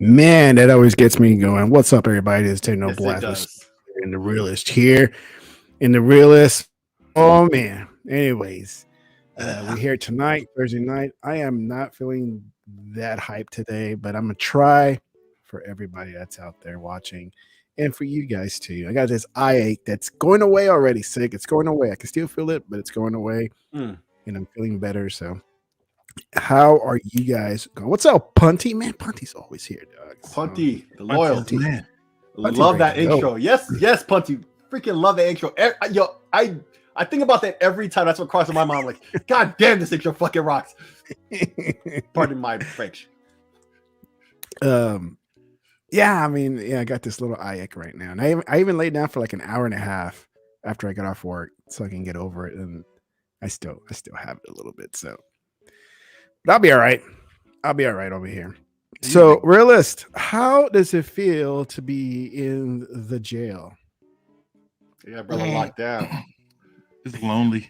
Man, that always gets me going. What's up, everybody? It's Yes, it TEKNOBLAST does. and the realist here. In the realist. Oh man. Anyways, we're here tonight, Thursday night. I am not feeling that hyped today, but I'm gonna try for everybody that's out there watching. And for you guys too. I got this eye ache that's going away already, sick. It's going away. I can still feel it, but it's going away. Mm. And I'm feeling better. So how are you guys going? What's up, Punty? Man, Punty's always here, dog. Punty, the Punty's loyalty. man. Punty Love ready that to go. intro. Yes, Punty. Freaking love that intro. Yo, I think about that every time. That's what crosses my mind. Like, God damn, this intro fucking rocks. Pardon my French. Yeah, I mean, yeah, I got this little eye ache right now, and I even laid down for like an hour and a half after I got off work so I can get over it, and I still have it a little bit. So, but I'll be all right. I'll be all right over here. So, realist, how does it feel to be in the jail? Yeah, brother, locked down. It's lonely.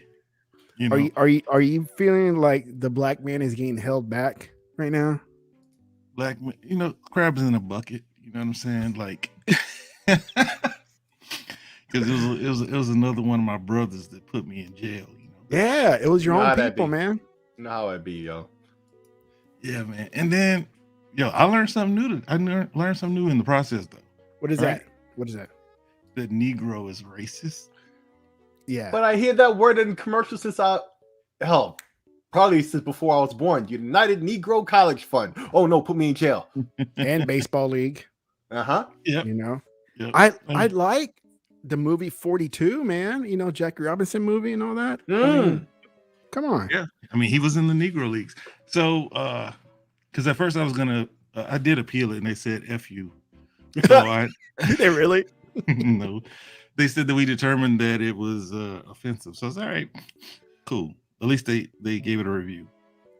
You know, Are you feeling like the black man is getting held back right now? black man, crabs in a bucket. You know what I'm saying? Like, because it was another one of my brothers that put me in jail. Yeah, it was your Nah, own that'd people, be- man. You know how it be, yo. Yeah, man. And then, I learned something new. Learned something new in the process, though. What is Right. that? What is that? That Negro is racist. Yeah. But I hear that word in commercials since probably since before I was born. United Negro College Fund. Oh no, put me in jail. And baseball league. Uh-huh. Yep. You know, Yep. I like the movie 42, man. You know, Jackie Robinson movie and all that. I mean, come on. Yeah. I mean, he was in the Negro leagues. So, because at first I was gonna, I did appeal it, and they said "F you." So I Did they really? no, they said that we determined that it was offensive. So it's all right, cool. At least they gave it a review.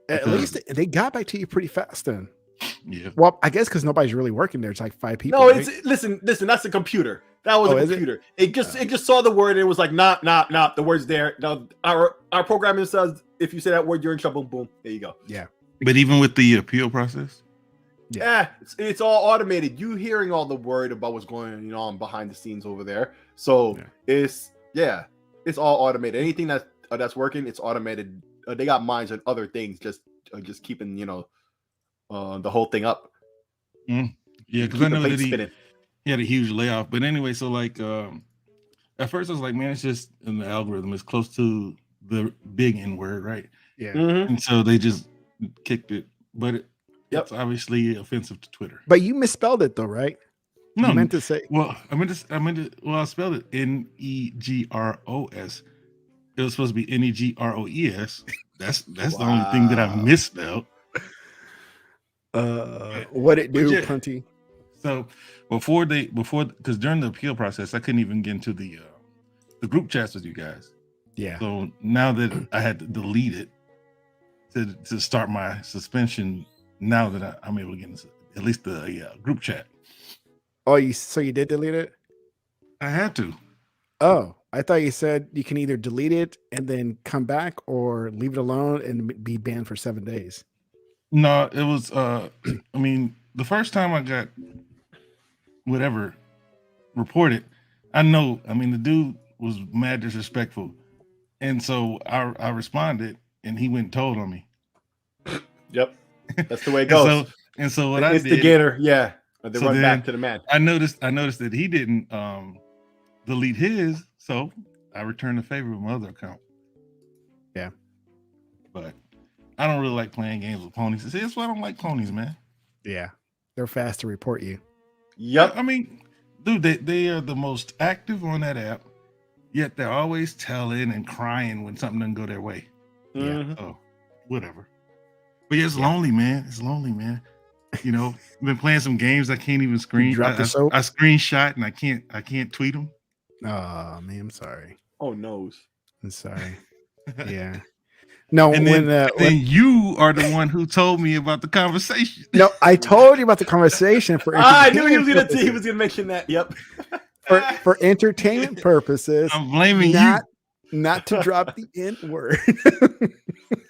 At Because- least they got back to you pretty fast then. Yeah. Well, I guess because nobody's really working there. It's like 5 people. No, right? it's listen. That's a computer. That was Oh, a is it? computer. It just saw the word and it was like, nah. The word's there. Now our programming says if you say that word, you're in trouble. Boom. There you go. Yeah. But even with the appeal process, Yeah, it's all automated. You hearing all the word about what's going on behind the scenes over there. So it's all automated. Anything that's working, it's automated. They got minds on other things, just keeping the whole thing up. yeah, because Keep I the know plate that spinning. he had a huge layoff. But anyway, so like at first I was like, man, it's just in the algorithm. It's close to the big N word, right? Yeah. Mhm. And so they just kicked it. But Yep. it's obviously offensive to Twitter. But you misspelled it though, right? No, You meant to say. I spelled it Negros. It was supposed to be Negroes. That's the only thing that I Wow. misspelled. What it do, yeah. Punty? So because during the appeal process, I couldn't even get into the group chats with you guys. Yeah. So now that I had to delete it to start my suspension, now that I'm able to get into at least the group chat, Oh, so you did delete it? I had to. Oh, I thought you said you can either delete it and then come back or leave it alone and be banned for 7 days. No, it was I mean, the first time I got whatever reported, I mean the dude was mad disrespectful. And so I responded and he went and told on me. Yep, that's the way it And goes. so what The I did, instigator, yeah. They So run then- back to the man. I noticed that he didn't delete his, so I returned the favor with my other account. Yeah. But I don't really like playing games with ponies. See, that's why I don't like ponies, man. Yeah. They're fast to report you. Yep. I mean, dude, they are the most active on that app, yet they're always telling and crying when something doesn't go their way. Mhm. Oh, whatever. But yeah, it's lonely, man. It's lonely, man. You know, I've been playing some games I can't even screen. dropped the soap? I screenshot and I can't tweet them. Oh man, I'm sorry. Oh noes. I'm sorry. Yeah. No, And when then you are the one who told me about the conversation. no, I told you about the conversation for I knew he was entertainment gonna purposes. mention that. Yep. for entertainment purposes, I'm blaming not to drop the N word. you.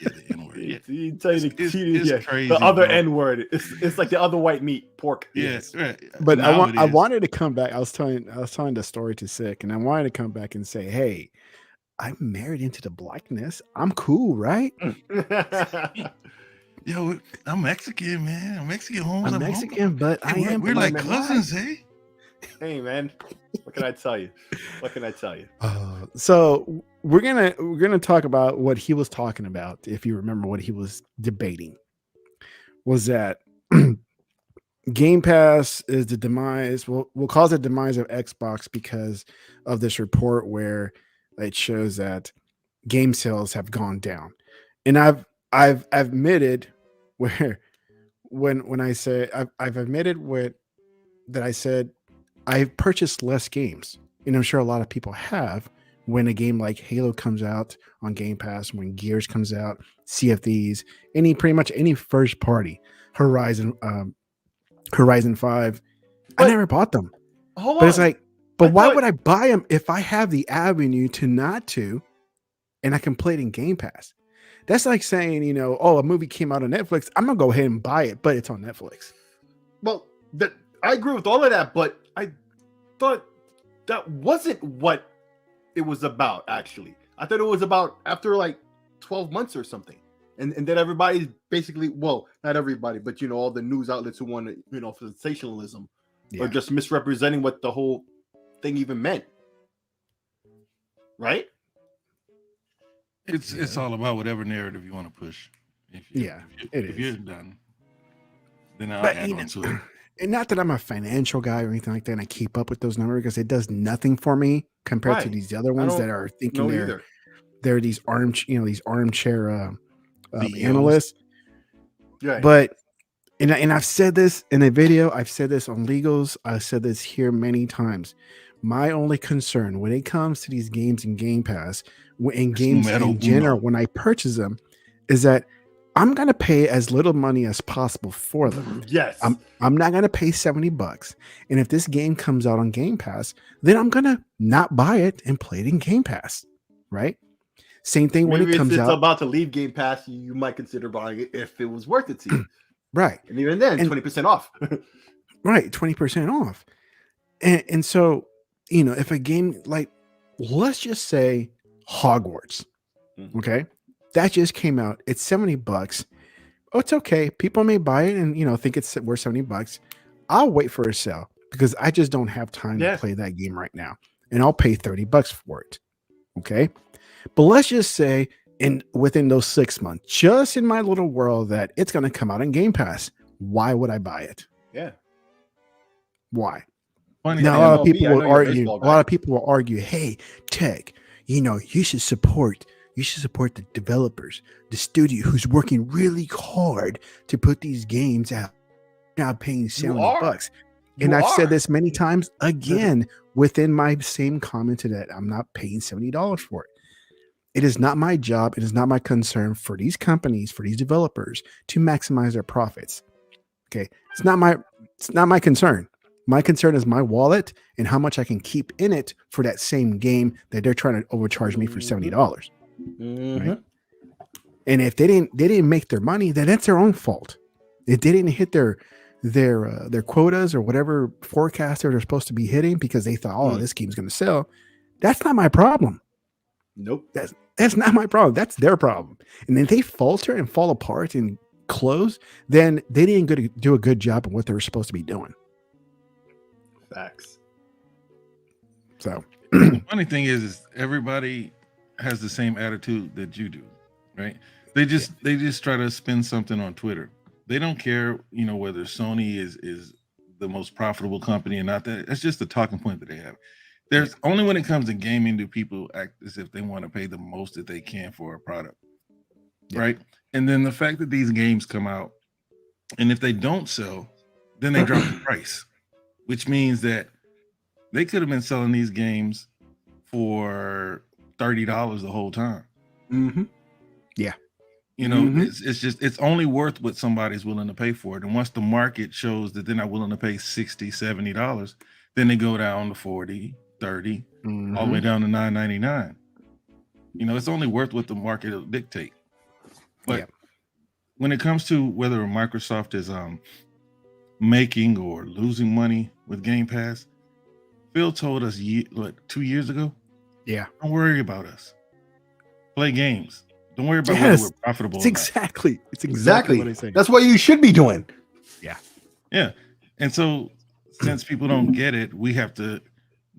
Yeah, the N-word. You tell you it's crazy. The other bro. N word. It's like the other white meat, pork. Yes, right. But Now I it is. wanted to come back. I was telling the story to Sick, and I wanted to come back and say, hey, I'm married into the blackness. I'm cool, right? Yo, I'm Mexican, man. I'm Mexican, Holmes. I'm Mexican, but I am. We're like cousins, hey? Hey, man. What can I tell you? What can I tell you? So we're gonna talk about what he was talking about. If you remember what he was debating, was that Game Pass is the demise. Will cause the demise of Xbox because of this report where it shows that game sales have gone down, and I've admitted where when I say I've admitted that I said I've purchased less games, and I'm sure a lot of people have. When a game like Halo comes out on Game Pass, when Gears comes out, CFDs, pretty much any first party, Horizon 5, I never bought them. Hold but on. It's like, but why would I buy them if I have the avenue to not to, and I can play it in Game Pass? That's like saying, a movie came out on Netflix, I'm gonna go ahead and buy it, but it's on Netflix. Well, I agree with all of that, but I thought that wasn't what it was about, actually. I thought it was about after like 12 months or something. And then everybody's basically, well, not everybody, but all the news outlets who want to, sensationalism or just misrepresenting what the whole thing even meant. Right? It's all about whatever narrative you want to push. If you're done, then I'll add on to it. And not that I'm a financial guy or anything like that, and I keep up with those numbers because it does nothing for me compared to these other ones that are thinking they're these armchair analysts. Right. But and I've said this in a video, I've said this on Legals, I've said this here many times. My only concern when it comes to these games in Game Pass, in games in general, when I purchase them, is that I'm gonna pay as little money as possible for them. Yes. I'm not gonna pay $70. And if this game comes out on Game Pass, then I'm gonna not buy it and play it in Game Pass. Right? Same thing when it comes out. Maybe it's about to leave Game Pass, you might consider buying it if it was worth it to you. Right. And even then, 20% off. Right, 20% off. And so, if a game like, let's just say Hogwarts, okay? That just came out. It's $70. Oh, it's okay. People may buy it and think it's worth $70. I'll wait for a sale because I just don't have time to play that game right now. And I'll pay $30 for it. Okay. But let's just say within those 6 months, just in my little world, that it's going to come out in Game Pass. Why would I buy it? Yeah. Why? Funny now, a lot of people will argue. A lot of people will argue, hey, Tech, you should support the developers, the studio who's working really hard to put these games out. Now paying $70. And I've said this many times again within my same comment to that. I'm not paying $70 for it. It is not my job. It is not my concern for these companies, for these developers to maximize their profits. Okay. It's not my concern. My concern is my wallet and how much I can keep in it for that same game that they're trying to overcharge me for $70. Right? And if they didn't make their money, then that's their own fault. If they didn't hit their quotas or whatever forecast they're supposed to be hitting because they thought, this game's going to sell, that's not my problem. Nope. That's not my problem. That's their problem. And if they falter and fall apart and close, then they didn't do a good job of what they were supposed to be doing. Facts. So the funny thing is everybody has the same attitude that you do, right? They just try to spin something on Twitter. They don't care, whether Sony is the most profitable company or not. That's just the talking point that they have. There's only when it comes to gaming do people act as if they want to pay the most that they can for a product, right? And then the fact that these games come out, and if they don't sell, then they drop the price, which means that they could have been selling these games for $30 the whole time. Mm-hmm. Yeah. It's only worth what somebody's willing to pay for it. And once the market shows that they're not willing to pay $60, $70, then they go down to 40, 30, all the way down to $9.99. It's only worth what the market will dictate. But when it comes to whether Microsoft is making or losing money with Game Pass, Phil told us 2 years ago, Yeah. don't worry about us. Play games. Don't worry about whether we're profitable. It's exactly what I say. That's what you should be doing. Yeah. And so since people don't get it, we have to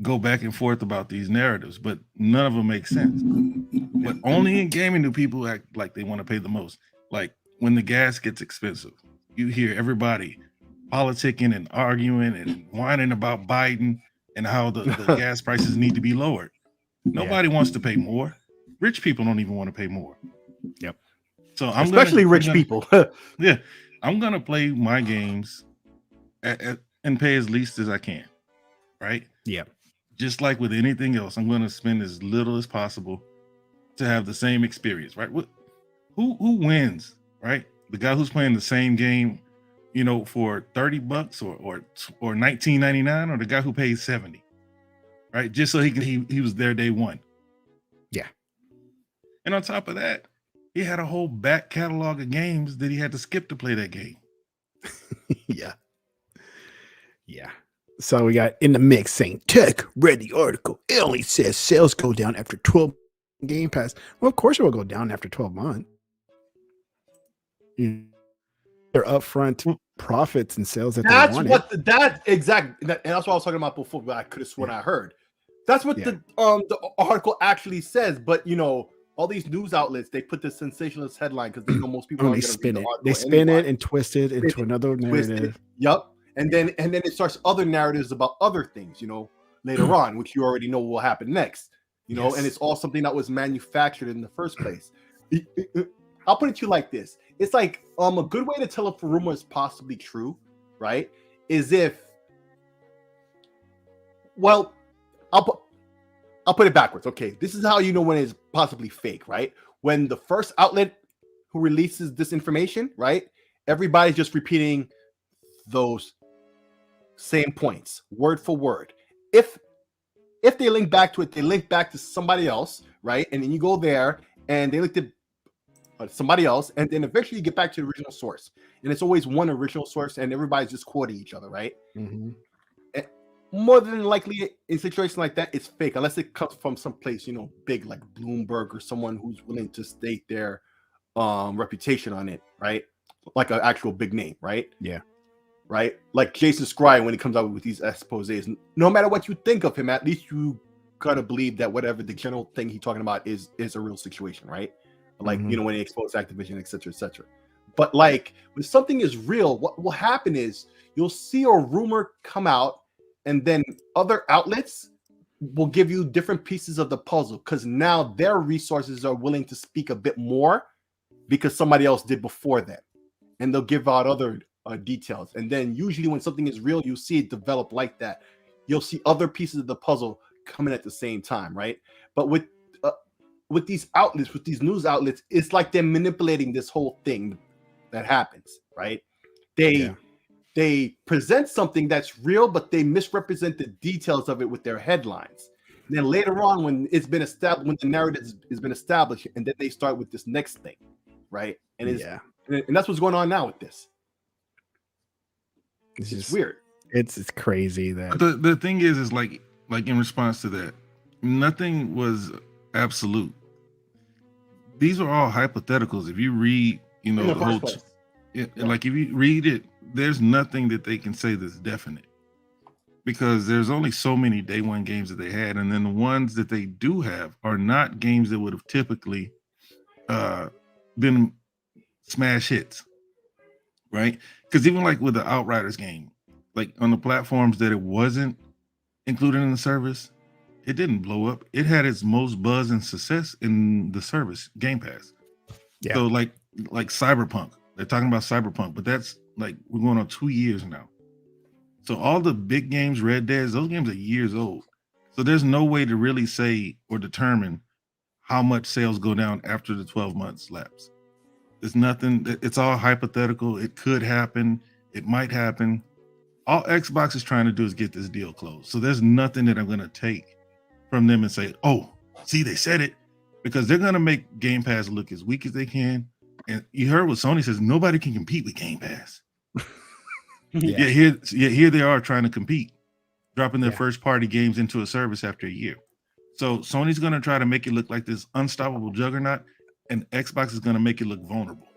go back and forth about these narratives, but none of them make sense. But only in gaming do people act like they want to pay the most. Like when the gas gets expensive, you hear everybody politicking and arguing and whining about Biden and how the gas prices need to be lowered. Nobody wants to pay more. Rich people don't even want to pay more. Yep. So especially rich people. Yeah. I'm going to play my games and pay as least as I can. Right? Yeah. Just like with anything else, I'm going to spend as little as possible to have the same experience, right? Who wins, right? The guy who's playing the same game, for $30 or $19.99, or the guy who pays $70, right? Just so he was there day one. Yeah. And on top of that, he had a whole back catalog of games that he had to skip to play that game. Yeah. So we got in the mix saying, Tech read the article. It only says sales go down after 12 Game Pass. Well, of course it will go down after 12 months. They're upfront profits and sales that that's they wanted. What that exactly, and that's what I was talking about before, but I could have sworn I heard. That's what the article actually says. But all these news outlets, they put the sensationalist headline because they know most people they spin it. They spin it and twist it into another narrative. Yep. And then it starts other narratives about other things, later on, which you already know will happen next. And it's all something that was manufactured in the first place. I'll put it to you like this. It's like a good way to tell if a rumor is possibly true, right? Is if, well, I'll put it backwards. Okay, this is how you know when it's possibly fake, right? When the first outlet who releases this information, right? Everybody's just repeating those same points, word for word. If they link back to it, they link back to somebody else, right? And then you go there and they linked it somebody else, and then eventually you get back to the original source. And it's always one original source, and everybody's just quoting each other, right? Mm-hmm. More than likely, in situations like that, it's fake, unless it comes from some place, big like Bloomberg or someone who's willing to stake their reputation on it, right? Like an actual big name, right? Yeah. Right? Like Jason Schreier, when he comes out with these exposés, no matter what you think of him, at least you gotta believe that whatever the general thing he's talking about is a real situation, right? Like, when he exposed Activision, etc., etc. But like when something is real, what will happen is you'll see a rumor come out, and then other outlets will give you different pieces of the puzzle because now their resources are willing to speak a bit more because somebody else did before them, and they'll give out other details. And then usually when something is real, you'll see it develop like that. You'll see other pieces of the puzzle coming at the same time, right? But with these outlets, with these news outlets, it's like they're manipulating this whole thing that happens, right? They present something that's real, but they misrepresent the details of it with their headlines. And then later on, when it's been established, when the narrative has been established, and then they start with this next thing, right? And and that's what's going on now with this. It's just weird. It's crazy that the thing is like in response to that, nothing was absolute. These are all hypotheticals. If you read, like if you read it, there's nothing that they can say that's definite, because there's only so many day one games that they had, and then the ones that they do have are not games that would have typically been smash hits, right? Because even like with the Outriders game, like on the platforms that it wasn't included in the service, it didn't blow up. It had its most buzz and success in the service, Game Pass. Yeah. So like Cyberpunk, they're talking about Cyberpunk, but that's like we're going on 2 years now. So all the big games, Red Dead, those games are years old. So there's no way to really say or determine how much sales go down after the 12 months lapse. There's nothing. It's all hypothetical. It could happen. It might happen. All Xbox is trying to do is get this deal closed. So there's nothing that I'm going to take from them and say, oh, see, they said it, because they're going to make Game Pass look as weak as they can. And you heard what Sony says, nobody can compete with Game Pass. Yeah. Here they are trying to compete, dropping their first party games into a service after a year. So Sony's going to try to make it look like this unstoppable juggernaut, and Xbox is going to make it look vulnerable.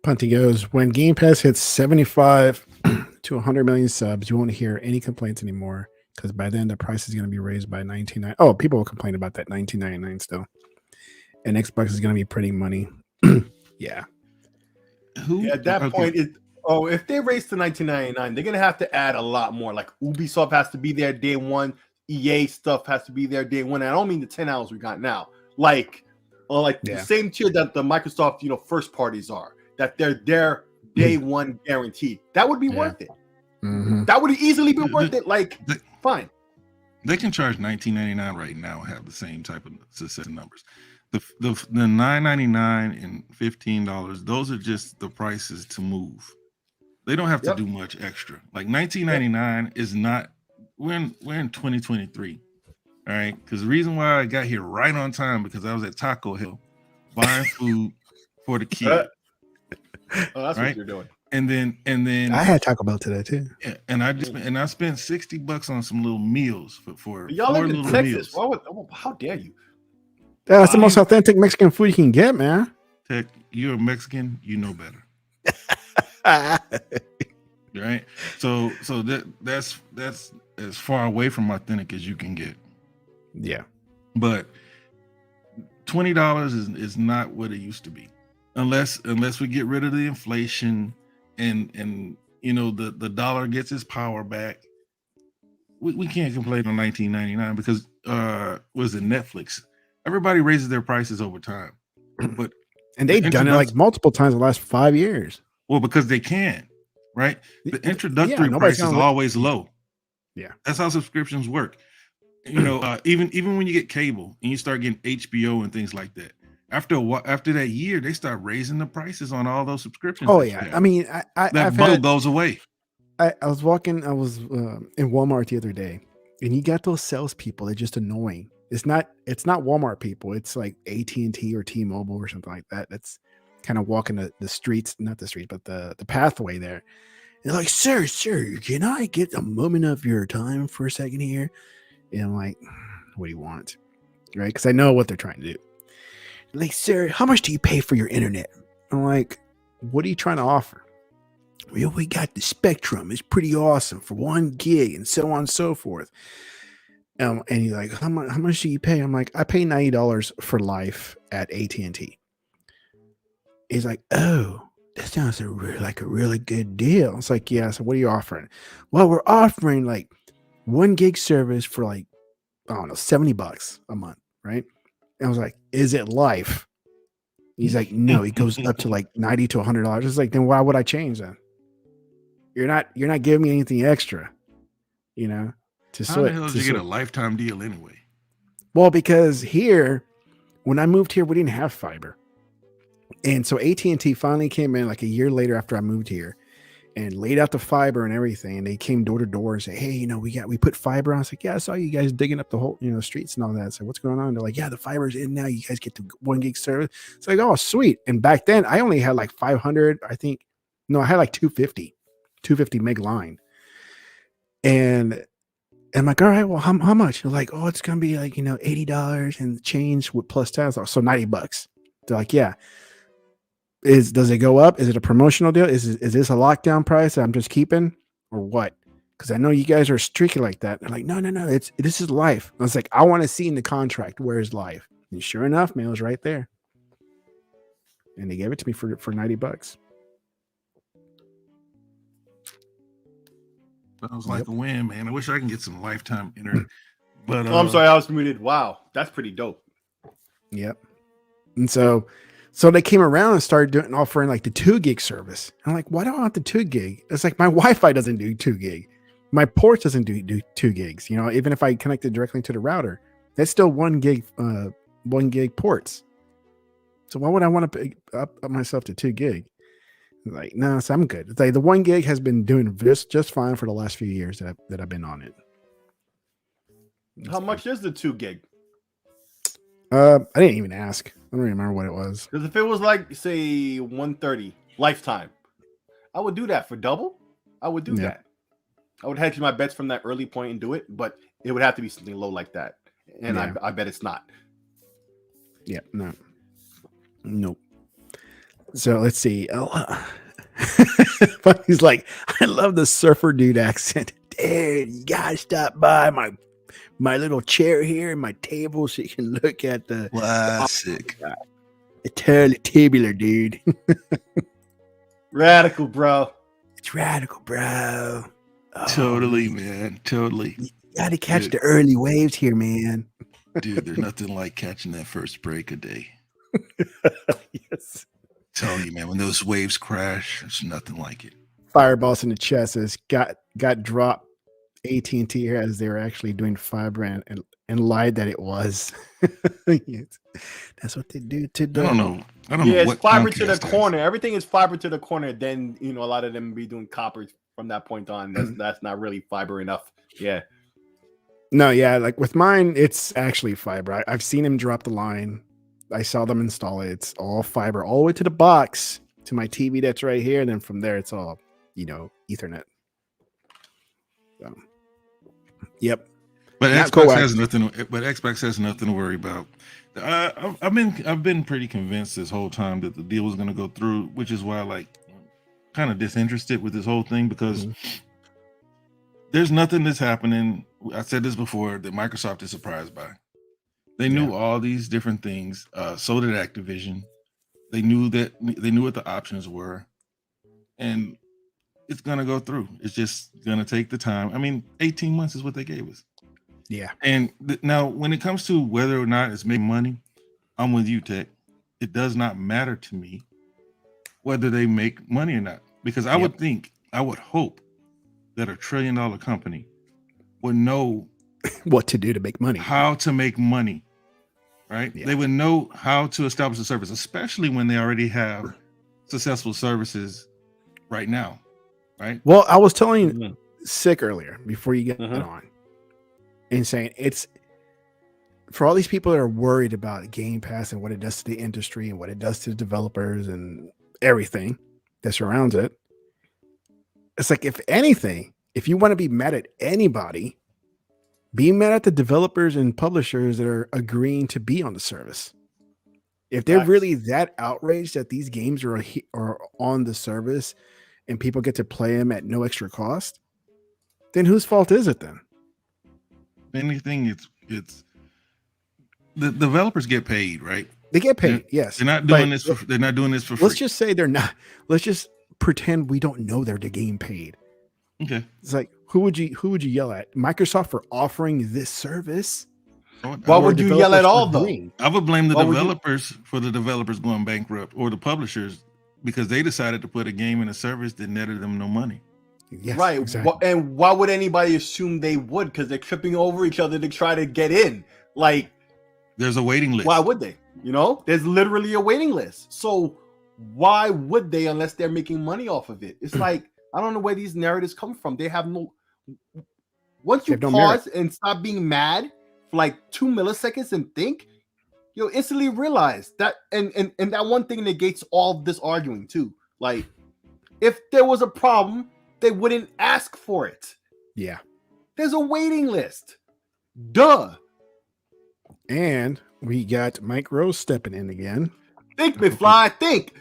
Punty goes, when Game Pass hits 75 to 100 million subs, you won't hear any complaints anymore, because by then the price is going to be raised by $19.99. Oh, people will complain about that $19.99 still. And Xbox is going to be printing money. Yeah. At that point, if they raise to $19.99, they're going to have to add a lot more. Like Ubisoft has to be there day one. EA stuff has to be there day one. And I don't mean the 10 hours we got now. Like the same tier that the Microsoft, first parties are. That they're there day one guaranteed. That would be worth it. Mm-hmm. That would easily be worth it. Fine. They can charge $19.99 right now and have the same type of success numbers. The $9.99 and $15, those are just the prices to move. They don't have to do much extra. Like $19.99 is not. We're in 2023, all right? Because the reason why I got here right on time because I was at Taco Hill buying food for the kid. Oh, that's what you're doing. And then I had Taco Bell today too. Yeah, and I spent $60 on some little meals for y'all live in Texas. Meals. How dare you? That's the most authentic Mexican food you can get, man. Tech, you're a Mexican, you know better. Right? So that's as far away from authentic as you can get. Yeah. But $20 is not what it used to be. Unless we get rid of the inflation and the dollar gets its power back. We can't complain on $19.99 because was it Netflix? Everybody raises their prices over time. But and they've done it like multiple times in the last 5 years. Well, because they can, right? The introductory price is always low. Yeah. That's how subscriptions work. Even when you get cable and you start getting HBO and things like that. After that year, they start raising the prices on all those subscriptions. Oh yeah, I mean, that bubble goes away. I was in Walmart the other day, and you got those salespeople. They're just annoying. It's not Walmart people. It's like AT&T or T-Mobile or something like that. That's kind of walking the streets, not the street, but the pathway there. They're like, sir, can I get a moment of your time for a second here? And I'm like, what do you want? Right? Because I know what they're trying to do. Like, sir, how much do you pay for your internet? I'm like, what are you trying to offer? Well, we got the Spectrum. It's pretty awesome for 1 gig and so on and so forth. And he's like, how much do you pay? I'm like, I pay $90 for life at AT&T. He's like, oh, that sounds like a really good deal. It's like, yeah. So what are you offering? Well, we're offering like 1 gig service for like, I don't know, $70 a month, right? I was like, is it life? He's like, no, it goes up to like $90 to $100. It's like, then why would I change that? You're not giving me anything extra, to switch. How the hell did you get a lifetime deal anyway? Well, because here, when I moved here, we didn't have fiber. And so AT&T finally came in like a year later after I moved here and laid out the fiber and everything. And they came door to door and said, hey, we put fiber on. I was like, yeah, I saw you guys digging up the whole, streets and all that. So what's going on? They're like, yeah, the fiber's in now. You guys get the 1 gig service. It's like, oh, sweet. And back then I only had like 500, I think. No, I had like 250 meg line. And I'm like, all right, well, how much? They're like, oh, it's going to be like, $80 and change with plus tax. So $90. They're like, yeah. Does it go up? Is it a promotional deal? Is this a lockdown price that I'm just keeping or what? Because I know you guys are streaky like that. They're like, no. This is life. I was like, I want to see in the contract where is life. And sure enough, man, it was right there. And they gave it to me for $90. That was like a win, man. I wish I can get some lifetime internet. But I'm sorry, I was muted. Wow, that's pretty dope. Yep. And so they came around and started offering like the 2 gig service. I'm like, why do I want the 2 gig? It's like my Wi-Fi doesn't do 2 gig. My port doesn't do 2 gigs. Even if I connect it directly to the router, that's still 1 gig, 1 gig ports. So why would I want to pick up myself to 2 gig? Like, no, so I'm good. It's like the 1 gig has been doing just fine for the last few years that I've been on it. How much is the 2 gig? I didn't even ask. I don't remember what it was. Because if it was like, say, 130 lifetime, I would do that for double. I would do that. I would hedge my bets from that early point and do it, but it would have to be something low like that. And I bet it's not. Yeah, no. Nope. So let's see. Oh, but he's like, I love the surfer dude accent. Dude, you gotta stop by my little chair here and my table so you can look at the classic. The tubular, dude. Radical, bro. It's radical, bro. Oh, Totally, man. Totally. You gotta catch the early waves here, man. Dude, there's nothing like catching that first break a day. Yes. Tell you, man, when those waves crash, there's nothing like it. Fireballs in the chest says got dropped AT&T as they were actually doing fiber and lied that it was. Yes. That's what they do to the. I don't know. Yeah, it's fiber to the Comcast corner. Everything is fiber to the corner. Then a lot of them be doing copper from that point on. That's not really fiber enough. Yeah. No, yeah, like with mine, it's actually fiber. I've seen him drop the line. I saw them install it. It's all fiber, all the way to the box, to my TV that's right here. And then from there, it's all, Ethernet. So, yep. But Not Xbox coax. has nothing. But Xbox has nothing to worry about. I've been pretty convinced this whole time that the deal was going to go through, which is why I kind of disinterested with this whole thing, because there's nothing that's happening. I said this before, that Microsoft is surprised by. They knew all these different things. So did Activision. They knew what the options were, and it's gonna go through. It's just gonna take the time. I mean, 18 months is what they gave us. Yeah. And now, when it comes to whether or not it's making money, I'm with you, Tech. It does not matter to me whether they make money or not, because I would hope that a $1 trillion company would know what to do to make money, how to make money, right? They would know how to establish a service, especially when they already have successful services right now, right? Well, I was telling Sick earlier before you get on and saying it's for all these people that are worried about Game Pass and what it does to the industry and what it does to the developers and everything that surrounds it. It's like, if anything, if you want to be mad at anybody, be mad at the developers and publishers that are agreeing to be on the service. If they're really that outraged that these games are on the service and people get to play them at no extra cost, then whose fault is it then? If anything, it's the developers get paid, right? They get paid, yes. They're not doing this for free. Let's just say they're not. Let's just pretend we don't know they're getting paid. Okay. It's like, who would you yell at? Microsoft for offering this service? Why would you yell at all, though? I would blame the developers for the developers going bankrupt, or the publishers, because they decided to put a game in a service that netted them no money. Yes, right. Exactly. And why would anybody assume they would? Because they're tripping over each other to try to get in. Like, there's a waiting list. Why would they? There's literally a waiting list. So why would they, unless they're making money off of it? It's like, I don't know where these narratives come from. They have no. Once you pause and stop being mad for like 2 milliseconds and think, you'll instantly realize that. And that one thing negates all this arguing too. Like, if there was a problem, they wouldn't ask for it. Yeah. There's a waiting list. Duh. And we got Mike Rose stepping in again. Think, McFly, think.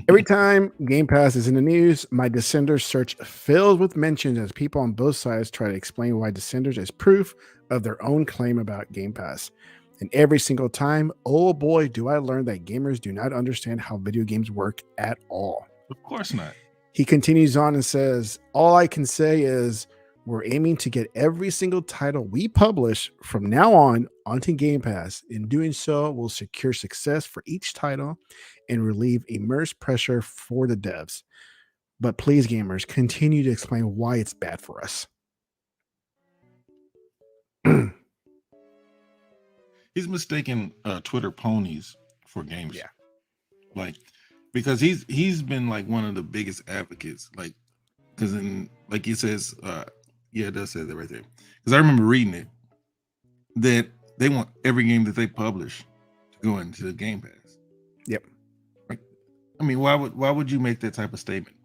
Every time Game Pass is in the news, my Descenders search fills with mentions as people on both sides try to explain why Descenders is proof of their own claim about Game Pass. And every single time, oh boy, do I learn that gamers do not understand how video games work at all. Of course not. He continues on and says, all I can say is we're aiming to get every single title we publish from now on onto Game Pass. In doing so, we'll secure success for each title and relieve immense pressure for the devs. But please, gamers, continue to explain why it's bad for us. He's mistaken Twitter ponies for games. Yeah. Like, because he's been like one of the biggest advocates, like, because like he says, it does say that right there. Because I remember reading it, that they want every game that they publish to go into the Game Pass. Yep. Right? I mean, why would you make that type of statement?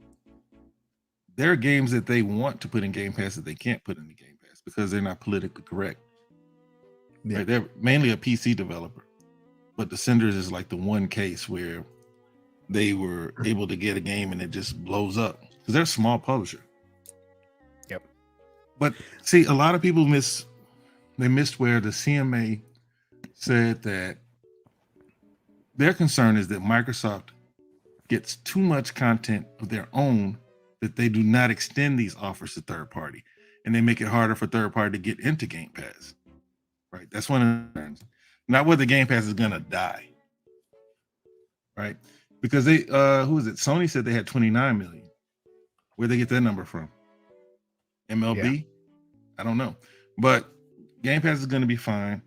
There are games that they want to put in Game Pass that they can't put in the Game Pass because they're not politically correct. Yeah. Right? They're mainly a PC developer, but Descenders is like the one case where they were able to get a game and it just blows up because they're a small publisher. Yep. But see, a lot of people missed where the CMA said that their concern is that Microsoft gets too much content of their own, that they do not extend these offers to third party, and they make it harder for third party to get into Game Pass. Right? That's one of the concerns. Not whether Game Pass is gonna die. Right? Because they who is it? Sony said they had 29 million. Where'd they get that number from? MLB? Yeah. I don't know. But Game Pass is gonna be fine.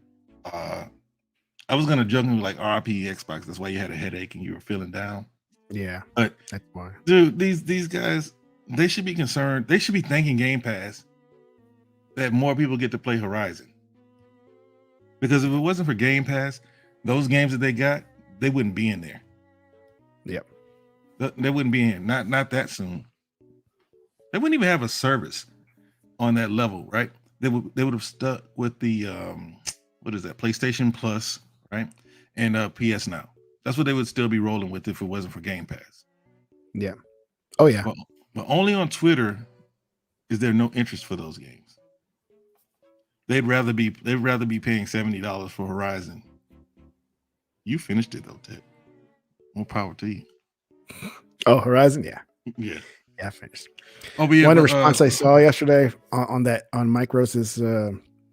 I was gonna joke and be like RIP Xbox, that's why you had a headache and you were feeling down. Yeah, but that's why. Dude, these guys, they should be concerned. They should be thanking Game Pass that more people get to play Horizon. Because if it wasn't for Game Pass, those games that they got, they wouldn't be in there. Yep. They wouldn't be in. Not that soon. They wouldn't even have a service on that level, right? They would have stuck with the what is that? PlayStation Plus, right? And PS Now. That's what they would still be rolling with if it wasn't for Game Pass. Yeah. Oh yeah. But only on Twitter is there no interest for those games. They'd rather be paying $70 for Horizon. You finished it though, Ted. More power to you. Oh, Horizon, yeah. Yeah. Yeah, I finished. Oh, but yeah, one response I saw yesterday on Mike Rose's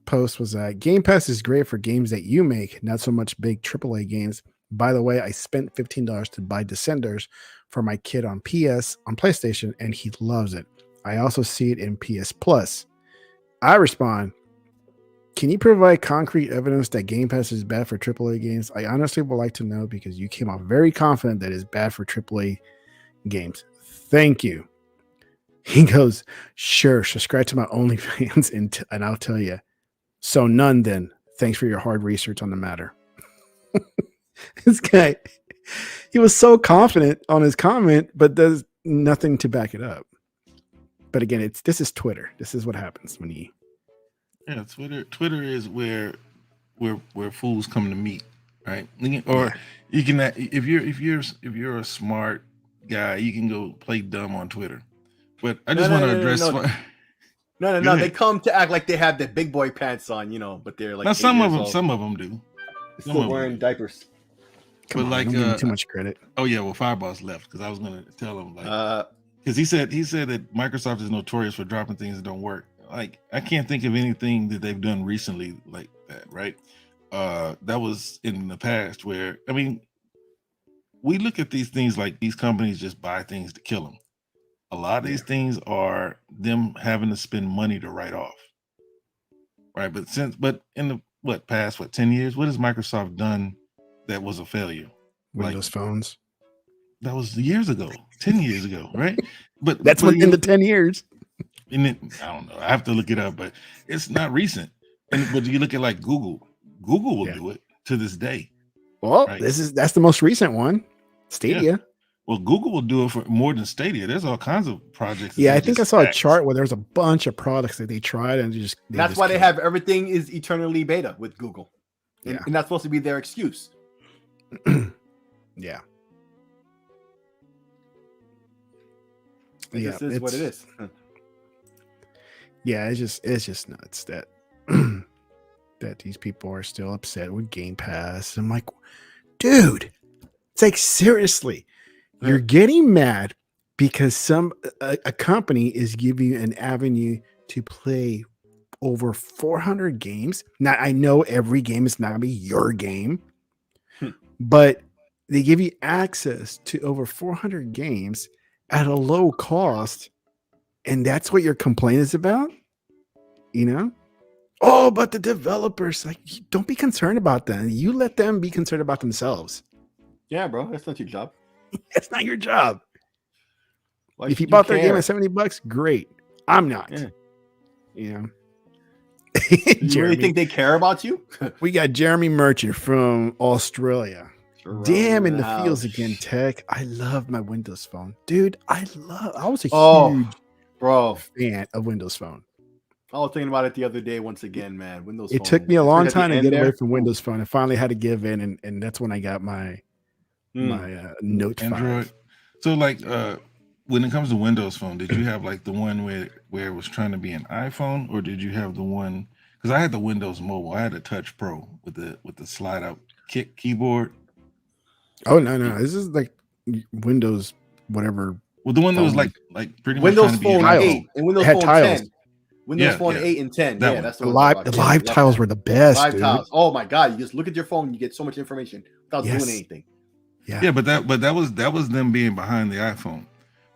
post was Game Pass is great for games that you make, not so much big AAA games. By the way, I spent $15 to buy Descenders for my kid on PlayStation, and he loves it. I also see it in PS Plus. I respond, can you provide concrete evidence that Game Pass is bad for AAA games? I honestly would like to know because you came off very confident that it's bad for AAA games. Thank you. He goes, sure, subscribe to my OnlyFans and I'll tell you. So none then. Thanks for your hard research on the matter. This guy, he was so confident on his comment, but does nothing to back it up. But again, this is Twitter. This is what happens when you... Yeah, Twitter is where fools come to meet, right? Or you can, if you're a smart guy, you can go play dumb on Twitter. But I just want to address. No. They come to act like they have the big boy pants on, but they're like. Now some of them do. Still wearing diapers. Come on, don't give him too much credit. Oh yeah, well Fireball's left because I was gonna tell him because he said that Microsoft is notorious for dropping things that don't work. Like I can't think of anything that they've done recently like that, right? That was in the past where we look at these things like these companies just buy things to kill them. A lot of these things are them having to spend money to write off, right? But in the past 10 years, what has Microsoft done that was a failure? Windows phones. That was years ago, 10 years ago, right? But that's within the 10 years. And I don't know. I have to look it up, but it's not recent. But you look at like Google will do it to this day. Well, right? That's the most recent one, Stadia. Yeah. Well, Google will do it for more than Stadia. There's all kinds of projects. Yeah, I think I saw a chart where there's a bunch of products that they tried and that's why they have everything is eternally beta with Google. And that's supposed to be their excuse. Yeah. This is what it is. Yeah, it's just nuts that that these people are still upset with Game Pass. I'm like, dude, it's like seriously, you're getting mad because a company is giving you an avenue to play over 400 games. Now I know every game is not gonna be your game, but they give you access to over 400 games at a low cost. And that's what your complaint is about, Oh, but the developers, like, don't be concerned about them. You let them be concerned about themselves. Yeah, bro, that's not your job. That's not your job. If you bought their game at $70, great. I'm not. Yeah. You really think they care about you? We got Jeremy Merchant from Australia. Damn in the fields again, Tech. I love my Windows Phone. Dude, I was a huge fan of Windows Phone. I was thinking about it the other day once again, man. Windows Phone. It took me a long time to get away from Windows Phone. I finally had to give in, and that's when I got my Note Android. 5. So like when it comes to Windows Phone, did you have like the one where it was trying to be an iPhone, or did you have the one? Because I had the Windows Mobile. I had a Touch Pro with the slide out keyboard. Oh no, this is like Windows whatever. Well, the one that was like pretty much Windows Phone 8 and Windows Phone 10. Windows Phone 8 and 10. Yeah, that's the live tiles were the best. Live tiles. Oh my god, you just look at your phone, you get so much information without doing anything. Yeah, but that was them being behind the iPhone.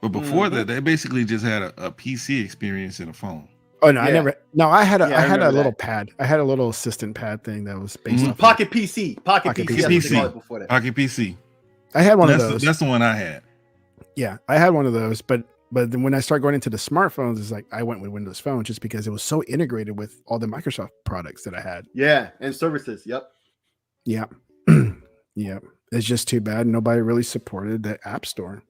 But before that, they basically just had a PC experience in a phone. Oh no, I never. No, I had a little pad. I had a little assistant pad thing that was based off Pocket PC. Pocket PC. Pocket PC. I had one of those. That's the one I had. Yeah, I had one of those, but then when I started going into the smartphones, it's like I went with Windows Phone just because it was so integrated with all the Microsoft products that I had. Yeah, and services. Yep. Yeah. Yeah. It's just too bad nobody really supported the App Store.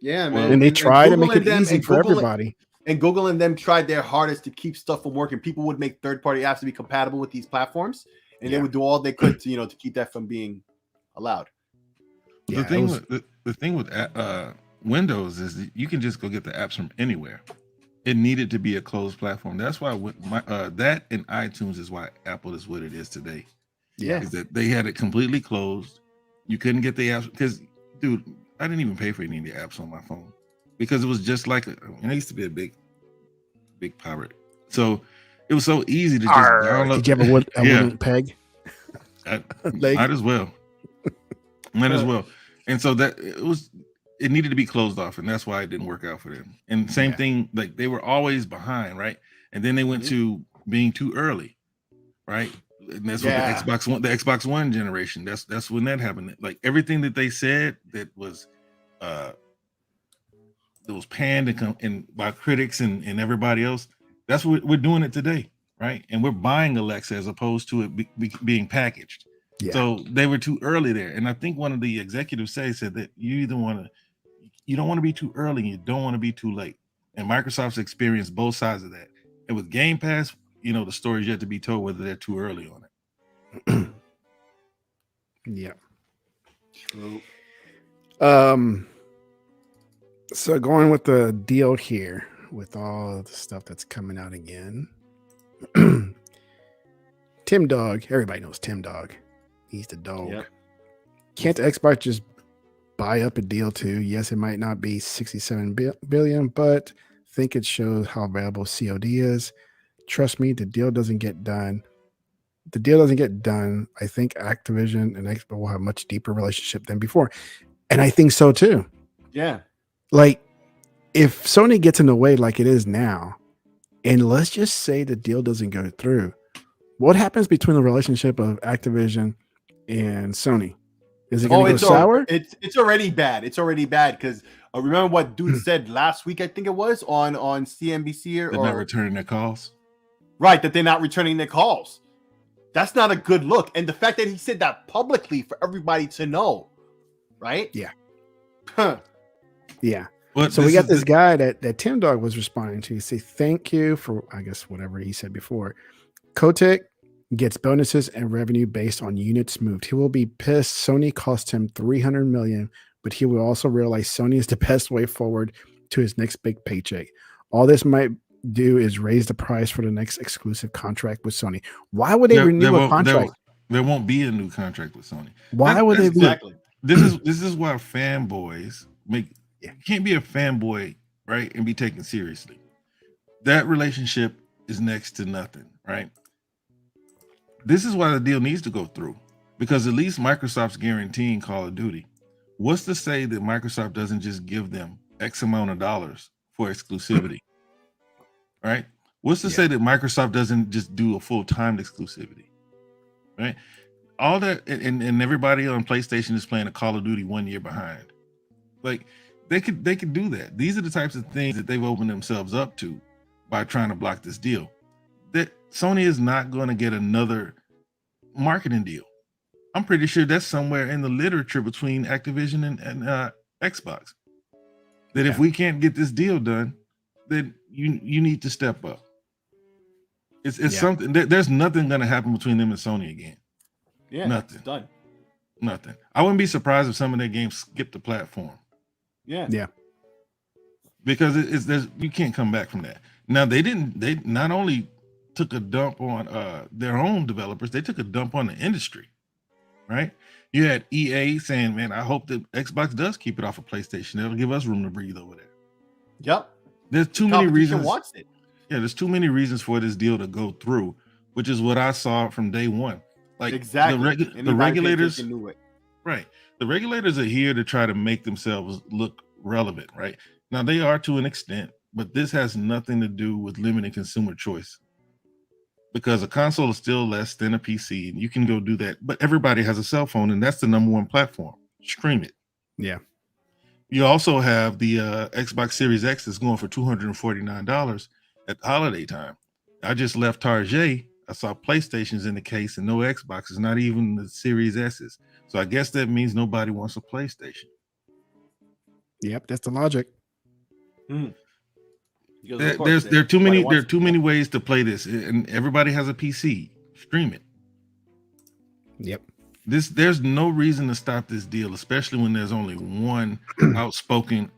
Yeah, man. And they tried to make it easy for everybody. And Google and them tried their hardest to keep stuff from working. People would make third-party apps to be compatible with these platforms, and they would do all they could to keep that from being allowed. Yeah, the thing with Windows is that you can just go get the apps from anywhere. It needed to be a closed platform. That's why that and iTunes is why Apple is what it is today. Yeah, is that they had it completely closed. You couldn't get the apps because, dude, I didn't even pay for any of the apps on my phone because it was just like I used to be a big pirate, so it was so easy to just download. Did you have a wooden peg? Might as well. And so that it needed to be closed off, and that's why it didn't work out for them. And same thing, like they were always behind, right? And then they went to being too early, right? And that's what the Xbox One generation. That's when that happened. Like everything that they said that was panned and by critics and everybody else. That's what we're doing it today, right? And we're buying Alexa as opposed to it being packaged. Yeah. So they were too early there. And I think one of the executives said that you don't want to be too early and you don't want to be too late. And Microsoft's experienced both sides of that. And with Game Pass, the story's yet to be told whether they're too early on it. Yeah. True. So going with the deal here with all the stuff that's coming out again. Tim Dog, everybody knows Tim Dog. He's the dog. Yep. Can't Xbox just buy up a deal too? Yes, it might not be 67 billion, but I think it shows how valuable COD is. Trust me, the deal doesn't get done. I think Activision and Xbox will have a much deeper relationship than before. And I think so too. Yeah. Like if Sony gets in the way like it is now, and let's just say the deal doesn't go through, what happens between the relationship of Activision and Sony? Is it going to go sour? It's already bad. It's already bad because remember what dude said last week, I think it was, on CNBC? They're not returning their calls. Right, that they're not returning their calls. That's not a good look. And the fact that he said that publicly for everybody to know, right? Yeah. Huh. Yeah. So we got this guy that Tim Dog was responding to say thank you for, I guess, whatever he said before. Kotick gets bonuses and revenue based on units moved. He will be pissed. Sony cost him $300 million, but he will also realize Sony is the best way forward to his next big paycheck. All this might do is raise the price for the next exclusive contract with Sony. Why would they renew a contract? There won't be a new contract with Sony. Why would they? Exactly. This is why fanboys you can't be a fanboy, right, and be taken seriously. That relationship is next to nothing, right? This is why the deal needs to go through, because at least Microsoft's guaranteeing Call of Duty. What's to say that Microsoft doesn't just give them X amount of dollars for exclusivity, right? What's to say that Microsoft doesn't just do a full-time exclusivity, right? All that, and everybody on PlayStation is playing a Call of Duty 1 year behind. Like, they could do that. These are the types of things that they've opened themselves up to by trying to block this deal. that Sony is not going to get another marketing deal. I'm pretty sure that's somewhere in the literature between Activision and Xbox. That if we can't get this deal done, then you need to step up. It's something. There's nothing going to happen between them and Sony again. Yeah, nothing. It's done. Nothing. I wouldn't be surprised if some of their games skip the platform. Yeah. Because there's you can't come back from that. Now they not only took a dump on their own developers, they took a dump on the industry. Right? You had EA saying, "Man, I hope that Xbox does keep it off of PlayStation. It'll give us room to breathe over there." Yep. There's too many reasons. Wants it. Yeah, there's too many reasons for this deal to go through, which is what I saw from day one. Like exactly, the regulators, right? The regulators are here to try to make themselves look relevant, right? Now they are to an extent, but this has nothing to do with limiting consumer choice. Because a console is still less than a PC, and you can go do that. But everybody has a cell phone, and that's the number one platform. Stream it. Yeah. You also have the Xbox Series X that's going for $249 at the holiday time. I just left Target. I saw PlayStations in the case and no Xboxes, not even the Series S's. So I guess that means nobody wants a PlayStation. Yep, that's the logic. There are too many ways to play this, and everybody has a PC. Stream it. Yep. There's no reason to stop this deal, especially when there's only one outspoken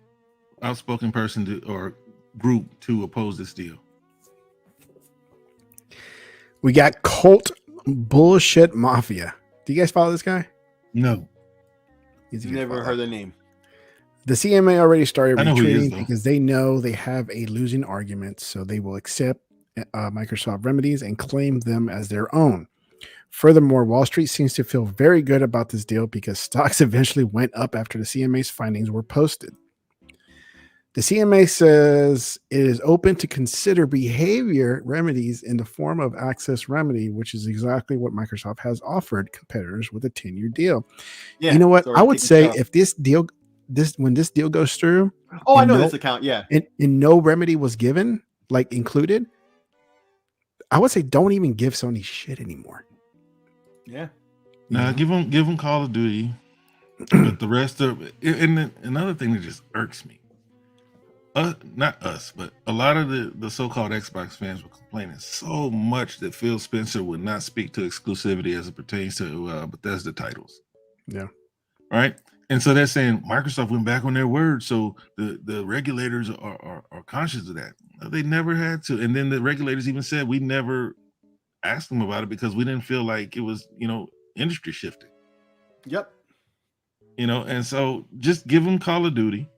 person or group to oppose this deal. We got Cult Bullshit Mafia. Do you guys follow this guy? No. Never heard the name. The CMA already started retreating because they know they have a losing argument, so they will accept Microsoft remedies and claim them as their own. Furthermore, Wall Street seems to feel very good about this deal because stocks eventually went up after the CMA's findings were posted. The CMA says it is open to consider behavior remedies in the form of access remedy, which is exactly what Microsoft has offered competitors with a 10-year deal. Yeah, you know what? I would say if when this deal goes through, I know this account, and no remedy was given, like included, I would say don't even give Sony shit anymore. Yeah. Nah, give them Call of Duty, but the rest of it. And another thing that just irks me. Not us, but a lot of the so-called Xbox fans were complaining so much that Phil Spencer would not speak to exclusivity as it pertains to Bethesda titles. Yeah. Right? And so they're saying Microsoft went back on their word, so the regulators are conscious of that. They never had to. And then the regulators even said we never asked them about it because we didn't feel like it was, industry shifting. Yep. And so just give them Call of Duty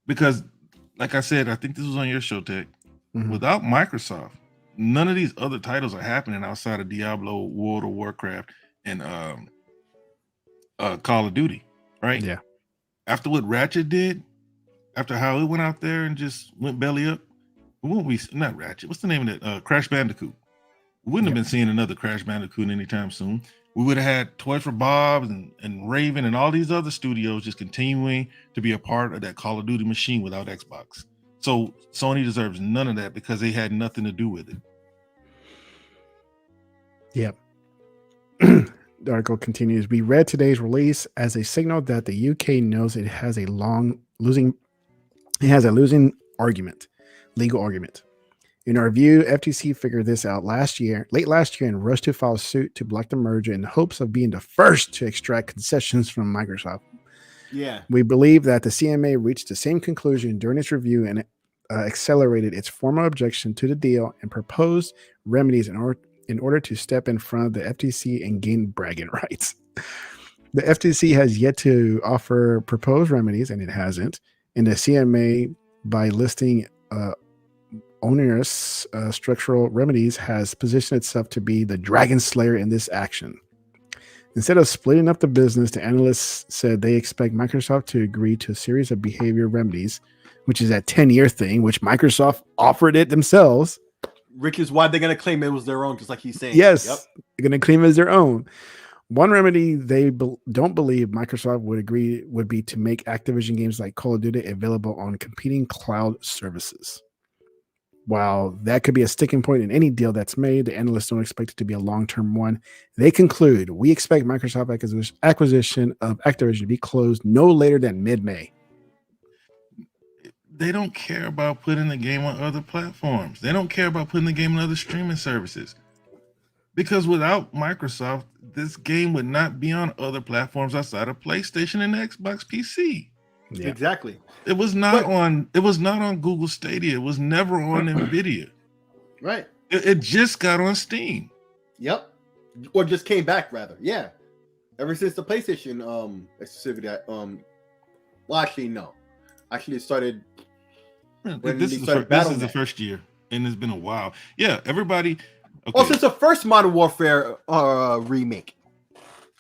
because, like I said, I think this was on your show, Tech. Mm-hmm. Without Microsoft, none of these other titles are happening outside of Diablo, World of Warcraft, and Call of Duty, right? Yeah. After what Ratchet did, after how it went out there and just went belly up, not Ratchet. What's the name of that? Crash Bandicoot. We wouldn't have been seeing another Crash Bandicoot anytime soon. We would have had Toys for Bob and Raven and all these other studios just continuing to be a part of that Call of Duty machine without Xbox. So Sony deserves none of that because they had nothing to do with it. Yep. The article continues. We read today's release as a signal that the UK knows it has a losing legal argument. In our view, FTC figured this out late last year, and rushed to file suit to block the merger in hopes of being the first to extract concessions from Microsoft. Yeah. We believe that the CMA reached the same conclusion during its review and accelerated its formal objection to the deal and proposed remedies in order to step in front of the FTC and gain bragging rights. The FTC has yet to offer proposed remedies, and it hasn't. And the CMA, by listing onerous structural remedies, has positioned itself to be the dragon slayer in this action. Instead of splitting up the business, the analysts said they expect Microsoft to agree to a series of behavior remedies, which is that 10-year thing, which Microsoft offered it themselves. Rick, is why they're going to claim it was their own, just like he's saying. Yes, they're going to claim it as their own. One remedy they don't believe Microsoft would agree would be to make Activision games like Call of Duty available on competing cloud services. While that could be a sticking point in any deal that's made, the analysts don't expect it to be a long-term one. They conclude, we expect Microsoft acquisition of Activision to be closed no later than mid-May. They don't care about putting the game on other platforms. They don't care about putting the game on other streaming services. Because without Microsoft, this game would not be on other platforms outside of PlayStation and Xbox PC. Yeah. Exactly. It was not on Google Stadia. It was never on Nvidia. Right. It just got on Steam. Yep. Or just came back rather. Yeah. Ever since the PlayStation exclusivity. Well, actually, no. Actually, it started. This is the first year, and it's been a while. Yeah, everybody. Okay. Oh, since the first Modern Warfare remake.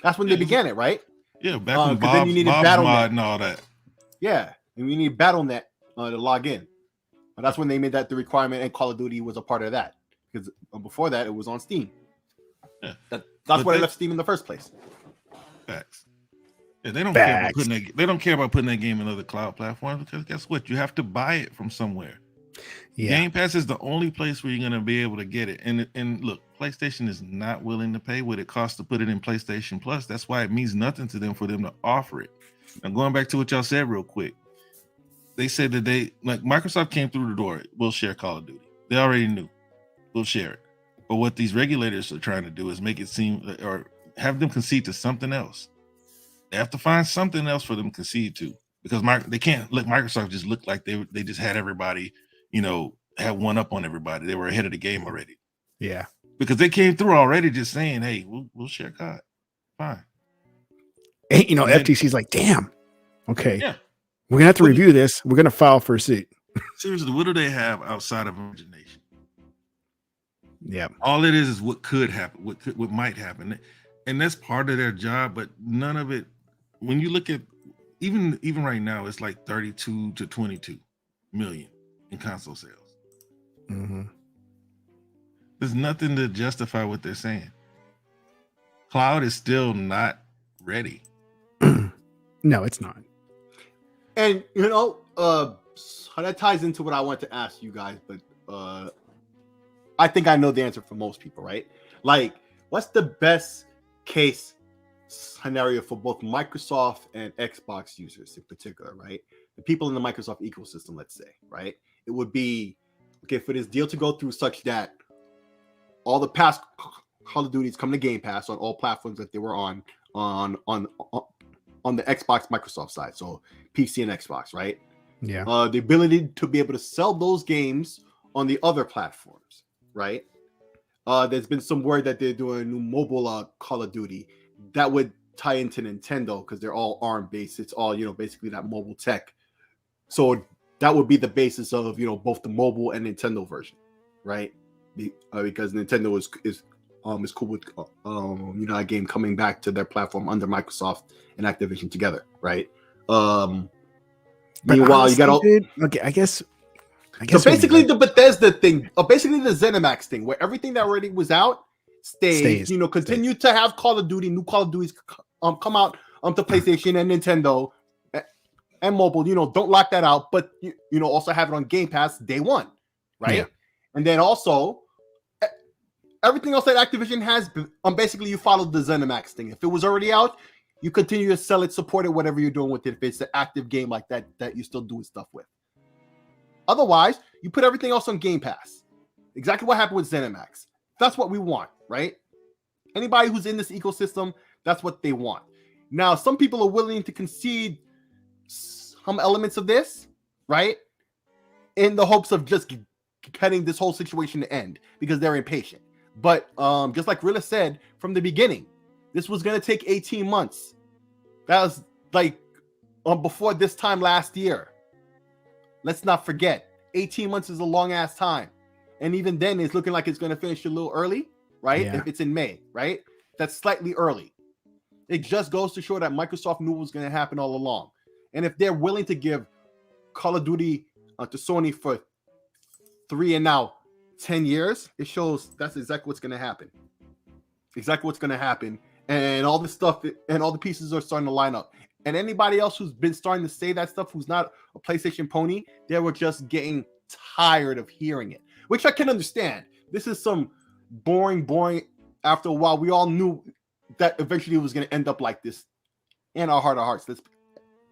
That's when they began it, right? Yeah, back when Bob's Mod and all that. Yeah, and we need Battle.net to log in. But that's when they made that the requirement, and Call of Duty was a part of that. Because before that, it was on Steam. Yeah, that's why they left Steam in the first place. Facts. Yeah, they don't care about putting that game in other cloud platforms, because guess what? You have to buy it from somewhere. Yeah. Game Pass is the only place where you're going to be able to get it. And look, PlayStation is not willing to pay what it costs to put it in PlayStation Plus. That's why it means nothing to them for them to offer it. Now, going back to what y'all said real quick, they said that Microsoft came through the door. We'll share Call of Duty. They already knew. We'll share it. But what these regulators are trying to do is make it seem, or have them concede to something else. They have to find something else for them to concede to, because they can't let Microsoft just look like they just had everybody, had one up on everybody. They were ahead of the game already. Yeah. Because they came through already just saying, hey, we'll share COD. Fine. And, FTC's like, damn. Okay. Yeah. We're going to have to review this. We're going to file for a suit. Seriously, what do they have outside of imagination? Yeah. All it is what could happen, what might happen. And that's part of their job, but none of it, when you look at, even right now, it's like 32 to 22 million in console sales. Mm-hmm. There's nothing to justify what they're saying. Cloud is still not ready. No, it's not. And that ties into what I want to ask you guys, but I think I know the answer for most people, right? Like, what's the best case scenario for both Microsoft and Xbox users in particular, right? The people in the Microsoft ecosystem, let's say, right? It would be, okay, for this deal to go through such that all the past Call of Duties come to Game Pass on all platforms that they were on the Xbox Microsoft side, so PC and Xbox, right? Yeah. The ability to be able to sell those games on the other platforms, right? There's been some word that they're doing a new mobile Call of Duty that would tie into Nintendo, because they're all ARM based. It's all, basically that mobile tech. So that would be the basis of, both the mobile and Nintendo version, right? Because Nintendo is cool with a game coming back to their platform under Microsoft and Activision together, right? Meanwhile, you got all. Okay, I guess. So basically, the Bethesda thing, basically the ZeniMax thing, where everything that already was out stays. Continue to have Call of Duty, new Call of Duties come out to PlayStation and Nintendo and mobile. Don't lock that out, but also have it on Game Pass day one, right? Yeah. And then also everything else that Activision has, basically you follow the ZeniMax thing. If it was already out, you continue to sell it, support it, whatever you're doing with it. If it's an active game like that you're still doing stuff with. Otherwise, you put everything else on Game Pass. Exactly what happened with ZeniMax. That's what we want, right? Anybody who's in this ecosystem, that's what they want. Now, some people are willing to concede some elements of this, right? In the hopes of just getting this whole situation to end because they're impatient. But just like Rilla said from the beginning, this was going to take 18 months. That was like before this time last year. Let's not forget, 18 months is a long ass time. And even then, it's looking like it's going to finish a little early, right? Yeah. If it's in May, right? That's slightly early. It just goes to show that Microsoft knew what was going to happen all along. And if they're willing to give Call of Duty to Sony for 3 and now 10 years, it shows that's exactly what's going to happen. Exactly what's going to happen. And all this stuff and all the pieces are starting to line up. And anybody else who's been starting to say that stuff, who's not a PlayStation pony, they were just getting tired of hearing it. which I can understand. This is some boring. After a while, we all knew that eventually it was going to end up like this. In our heart of hearts,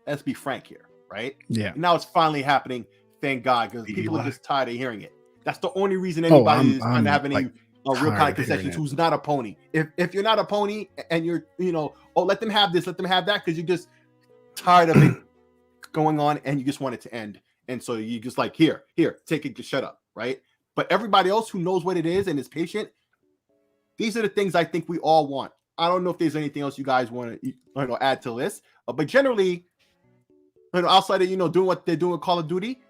let's be frank here, right? Yeah. And now it's finally happening. Thank God, because people are just tired of hearing it. That's the only reason anybody is trying to have any real kind of concessions who's not a pony. If you're not a pony and you're, let them have this, let them have that, because you're just tired of it going on and you just want it to end. And so you just like, here, take it, just shut up, right? But everybody else who knows what it is and is patient, these are the things I think we all want. I don't know if there's anything else you guys want to add to this, but generally, outside of doing what they're doing with Call of Duty,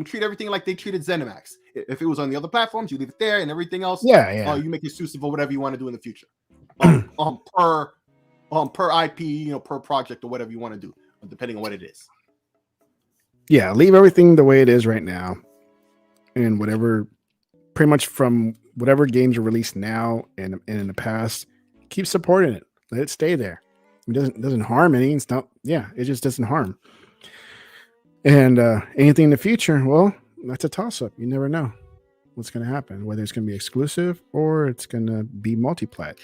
treat everything like they treated ZeniMax. If it was on the other platforms, you leave it there, and everything else, you make it exclusive or whatever you want to do in the future, per IP, per project or whatever you want to do, depending on what it is. Yeah, leave everything the way it is right now, and whatever, pretty much from whatever games are released now and in the past, keep supporting it. Let it stay there. It doesn't harm any. It's not. Yeah, it just doesn't harm. And anything in the future, well, that's a toss-up. You never know what's going to happen, whether it's going to be exclusive or it's going to be multiplat.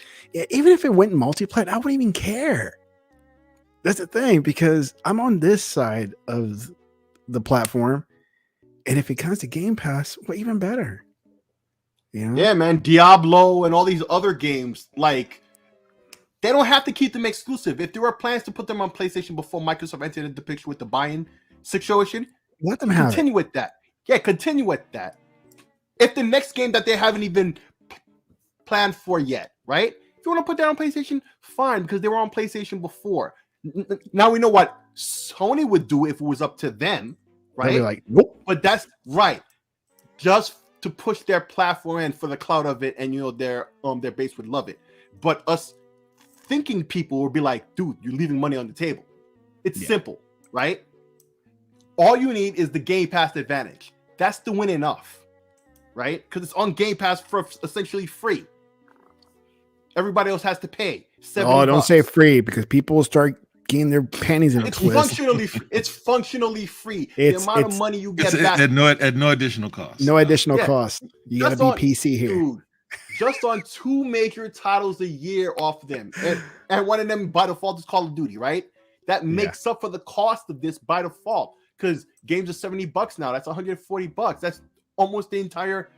Even if it went multiplat, I wouldn't even care. That's the thing, because I'm on this side of the platform, and if it comes to Game Pass, well, even better. Yeah, man, Diablo and all these other games, like, they don't have to keep them exclusive. If there are plans to put them on PlayStation before Microsoft entered into the picture with the buy-in situation, let them have continue with that. Yeah, continue with that. If the next game that they haven't even planned for yet, right? If you want to put that on PlayStation, fine, because they were on PlayStation before. Now we know what Sony would do if it was up to them, right? They'll be like, nope. But that's right. Just to push their platform in for the clout of it, and their base would love it. But us thinking people would be like, dude, you're leaving money on the table. It's simple, right? All you need is the Game Pass advantage. That's the win enough, right? Because it's on Game Pass for essentially free. Everybody else has to pay. Oh, don't say free, because people will start getting their panties in a twist. It's functionally free. The amount of money you get back at no additional cost. No additional cost. You got to be PC here. Dude, just on 2 major titles a year off them. And one of them by default is Call of Duty, right? That makes up for the cost of this by default. Because games are $70 now. That's $140. That's almost the entire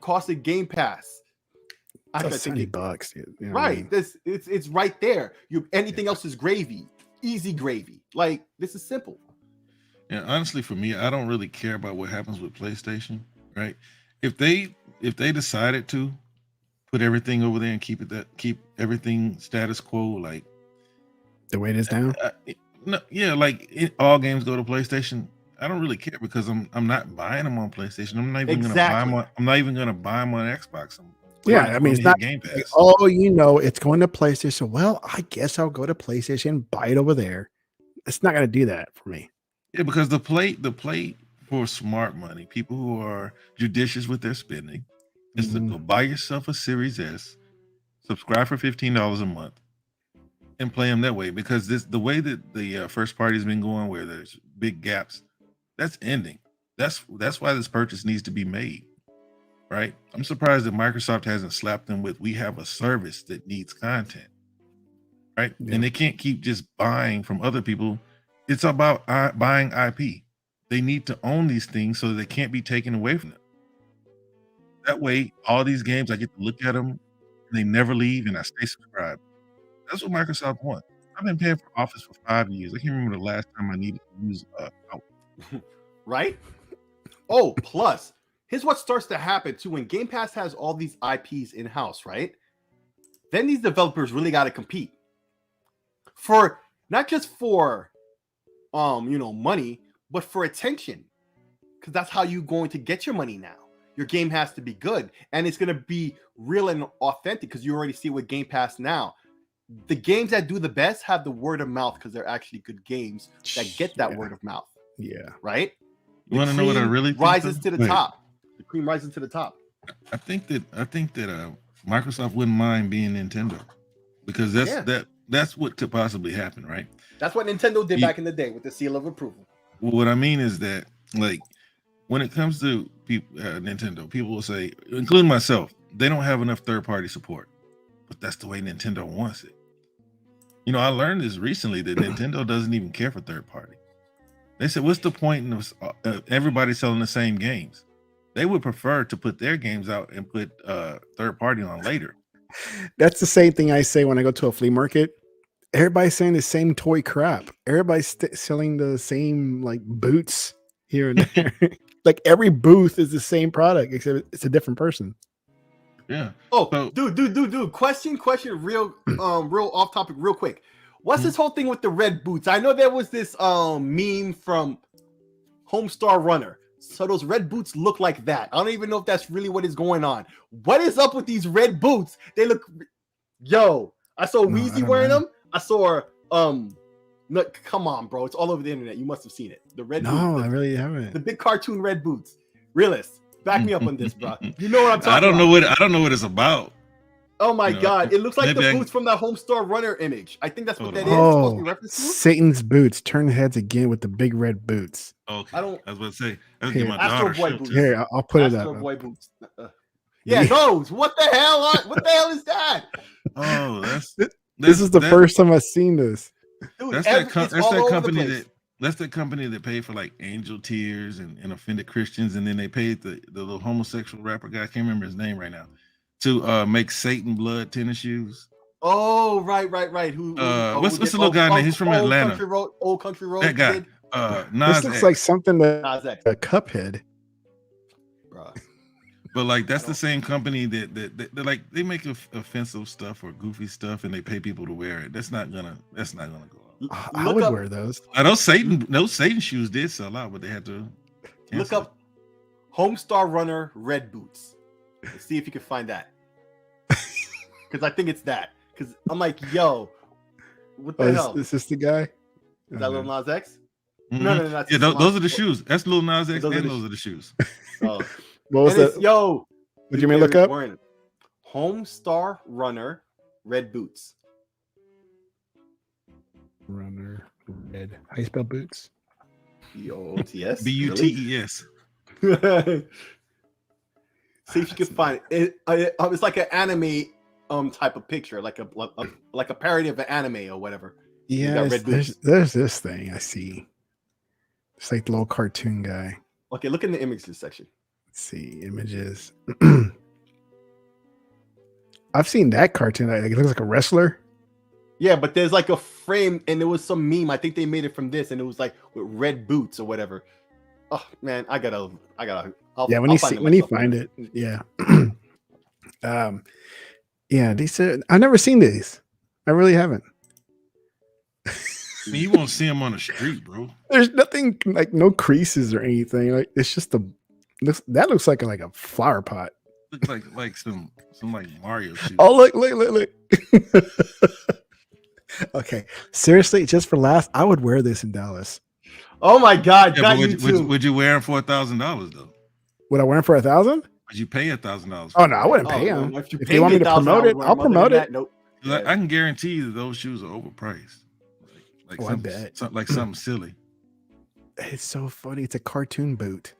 cost of Game Pass. That's $70, dude. Right. It's right there. Anything else is gravy. Easy gravy. Like, this is simple. Yeah, honestly, for me, I don't really care about what happens with PlayStation, right? If they decided to put everything over there and keep everything status quo, like the way it is now. All games go to PlayStation. I don't really care, because I'm not buying them on PlayStation. I'm not even gonna buy them. I'm not even gonna buy them on Xbox. I mean, it's not Game Pass. It's going to PlayStation. Well, I guess I'll go to PlayStation, buy it over there. It's not going to do that for me. Yeah, because the play for smart money, people who are judicious with their spending, is to go buy yourself a Series S, subscribe for $15 a month, and play them that way. Because the way that the first party has been going, where there's big gaps, that's ending. That's why this purchase needs to be made. Right? I'm surprised that Microsoft hasn't slapped them with, we have a service that needs content. Right? Yeah. And they can't keep just buying from other people. It's about buying IP. They need to own these things so that they can't be taken away from them. That way, all these games, I get to look at them, and they never leave, and I stay subscribed. That's what Microsoft wants. I've been paying for Office for 5 years. I can't remember the last time I needed to use right? Oh, plus, here's what starts to happen too. When Game Pass has all these IPs in-house, right? Then these developers really got to compete for not just for money, but for attention. Because that's how you're going to get your money now. Your game has to be good, and it's going to be real and authentic, because you already see with Game Pass now. The games that do the best have the word of mouth, because they're actually good games that get that word of mouth. Yeah. Right? You want to know what I really think? Rises to the top. The cream rises to the top. I think that Microsoft wouldn't mind being Nintendo, because that's what could possibly happen, right? That's what Nintendo did back in the day with the seal of approval. Well, what I mean is that, like, when it comes to Nintendo, people will say, including myself, they don't have enough third-party support. But that's the way Nintendo wants it. You know, I learned this recently that Nintendo doesn't even care for third party. They said, what's the point in everybody selling the same games? They would prefer to put their games out and put third party on later. That's the same thing I say when I go to a flea market. Everybody's saying the same toy crap. Everybody's selling the same like boots here and there. Like every booth is the same product except it's a different person. Yeah. Oh, so, dude. Question. Real off topic, real quick. What's this whole thing with the red boots? I know there was this meme from Homestar Runner. So those red boots look like that. I don't even know if that's really what is going on. What is up with these red boots? They look. Yo, I saw Weezy wearing them. I saw no, come on, bro. It's all over the internet. You must have seen it. The red boots. No, I really haven't. The big cartoon red boots. Realist. Back me up on this, bro. You know what I'm talking about. I don't know what it's about. Oh my God. It looks like the boots from that Homestar Runner image. I think that's what that is. Oh, Satan's boots turn heads again with the big red boots. Okay. I was about to say. Astro Boy boots. Here, I'll put it up. Astro Boy boots. Yeah, those. What the hell? What the hell is that? Oh, this is the first time I've seen this. Dude, that's that company that paid for like Angel Tears and offended Christians, and then they paid the little homosexual rapper guy, I can't remember his name right now, to make Satan blood tennis shoes. Oh, right. What's the little guy name? He's from Atlanta. Old Country Road. That guy. This looks like something that a Cuphead. Bro. But like that's the same company that like they make offensive stuff or goofy stuff and they pay people to wear it. That's not gonna go out. I would wear those. I know Satan shoes did sell out, but they had to look up Homestar Runner red boots. Let's see if you can find that. Because I think it's that. Because I'm like, yo, what the hell? Is this the guy? Is that Lil Nas X? Mm-hmm. No. Yeah, those are the shoes. That's Lil Nas X, and those are the shoes. Oh. What was that? Yo, what you mean look up? Homestar Runner red boots. Runner red. How you spell boots? B-O-O-T-S. B-U-T-E-S. See if you can find it. It's like an anime type of picture, like a parody of an anime or whatever. Yeah, there's this thing I see. It's like the little cartoon guy. Okay, look in the images section. Let's see images. I've seen that cartoon. It looks like a wrestler. Yeah, but there's like a frame, and there was some meme. I think they made it from this, and it was like with red boots or whatever. Oh man, I gotta. When you find it, yeah. Yeah, they said I've never seen these. I really haven't. I mean, you won't see them on the street, bro. There's nothing like no creases or anything. Like it's just that looks like a flower pot. Looks like some like Mario shoes. Oh look. Okay, seriously, just for laughs, I would wear this in Dallas. Oh my God! Yeah, would you wear them for $1,000 though? Would I wear them for $1,000? Would you pay $1,000? Oh no, I wouldn't pay them. If you want me to promote it, I'll promote it. Nope. I can guarantee you that those shoes are overpriced. I bet. Something silly. It's so funny. It's a cartoon boot.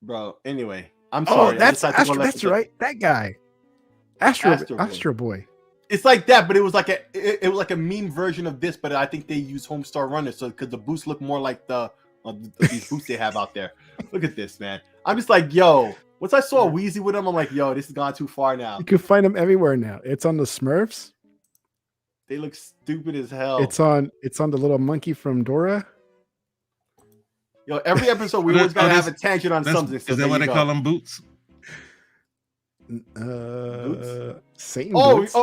Bro. Anyway, I'm sorry. Oh, that's right. That guy, Astro Boy. It's like that, but it was like a meme version of this. But I think they use Homestar Runner, so because the boots look more like these boots they have out there. Look at this, man. I'm just like, yo. Once I saw Weezy with them, I'm like, yo, this has gone too far now. You can find them everywhere now. It's on the Smurfs. They look stupid as hell. It's on the little monkey from Dora. Yo, every episode we always gotta have a tangent on something. So is that why they call them boots? Boots? Satan boots.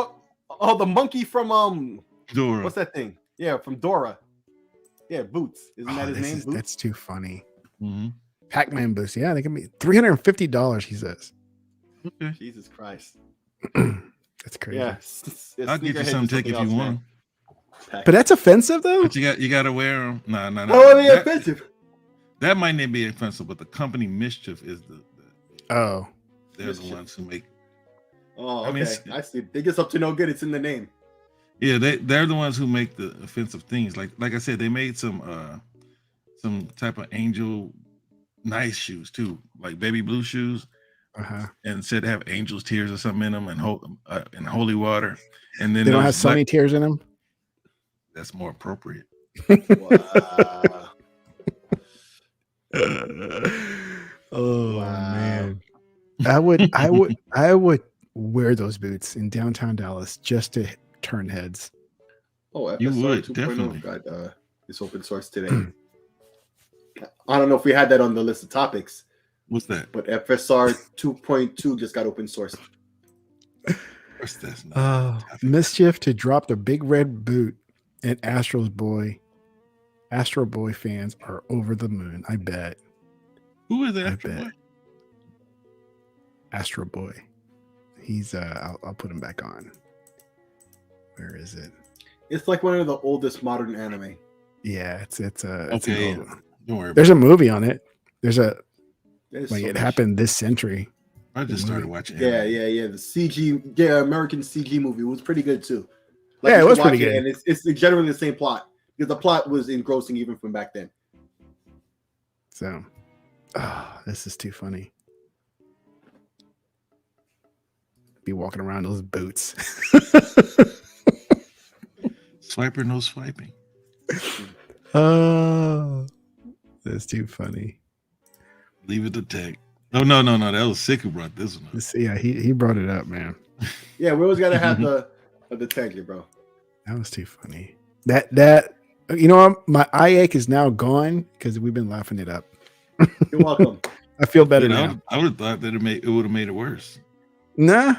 Oh, the monkey from Dora. What's that thing? Yeah, from Dora. Yeah, Boots. Isn't that his name? Boots? That's too funny. Mm-hmm. Pac-Man boots. Yeah, they can be $350. He says. Okay. Jesus Christ. That's crazy. Yeah, I'll get you some take if you want. But that's offensive though. But you got to wear them. No. Oh, they're offensive. That might not be offensive, but the company Mischief is they're the ones who make. Oh, okay. I see. They get up to no good. It's in the name. Yeah, they're the ones who make the offensive things. Like I said, they made some type of angel nice shoes too, like baby blue shoes, and said have angels tears or something in them, and holy water. And then they don't have Sony tears in them. That's more appropriate. Wow. Oh man, I would wear those boots in downtown Dallas just to turn heads. Oh, you FSR would 2.0 definitely. got it's open source today. I don't know if we had that on the list of topics. What's that? But FSR 2.2 just got open source. Mischief to drop the big red boot, and Astro Boy fans are over the moon. I bet. Who is Astro Boy? Astro Boy. He's I'll put him back on. Where is it? It's like one of the oldest modern anime. Yeah, it's okay. Don't worry. There's a movie on it. There's a it happened this century. I just started watching. Yeah. The CG, American CG movie was pretty good too. Like, yeah, it was pretty good. And it's generally the same plot because the plot was engrossing even from back then. So, this is too funny. Be walking around those boots. Swiper, no swiping. Oh, that's too funny. Leave it to Tech. Oh no, that was Sick who brought this one up. Yeah, he brought it up, man. Yeah, we always gotta have the tag here, bro. That was too funny. That you know, my eye ache is now gone because we've been laughing it up. You're welcome. I feel better now. I would have thought that it would have made it worse. Nah.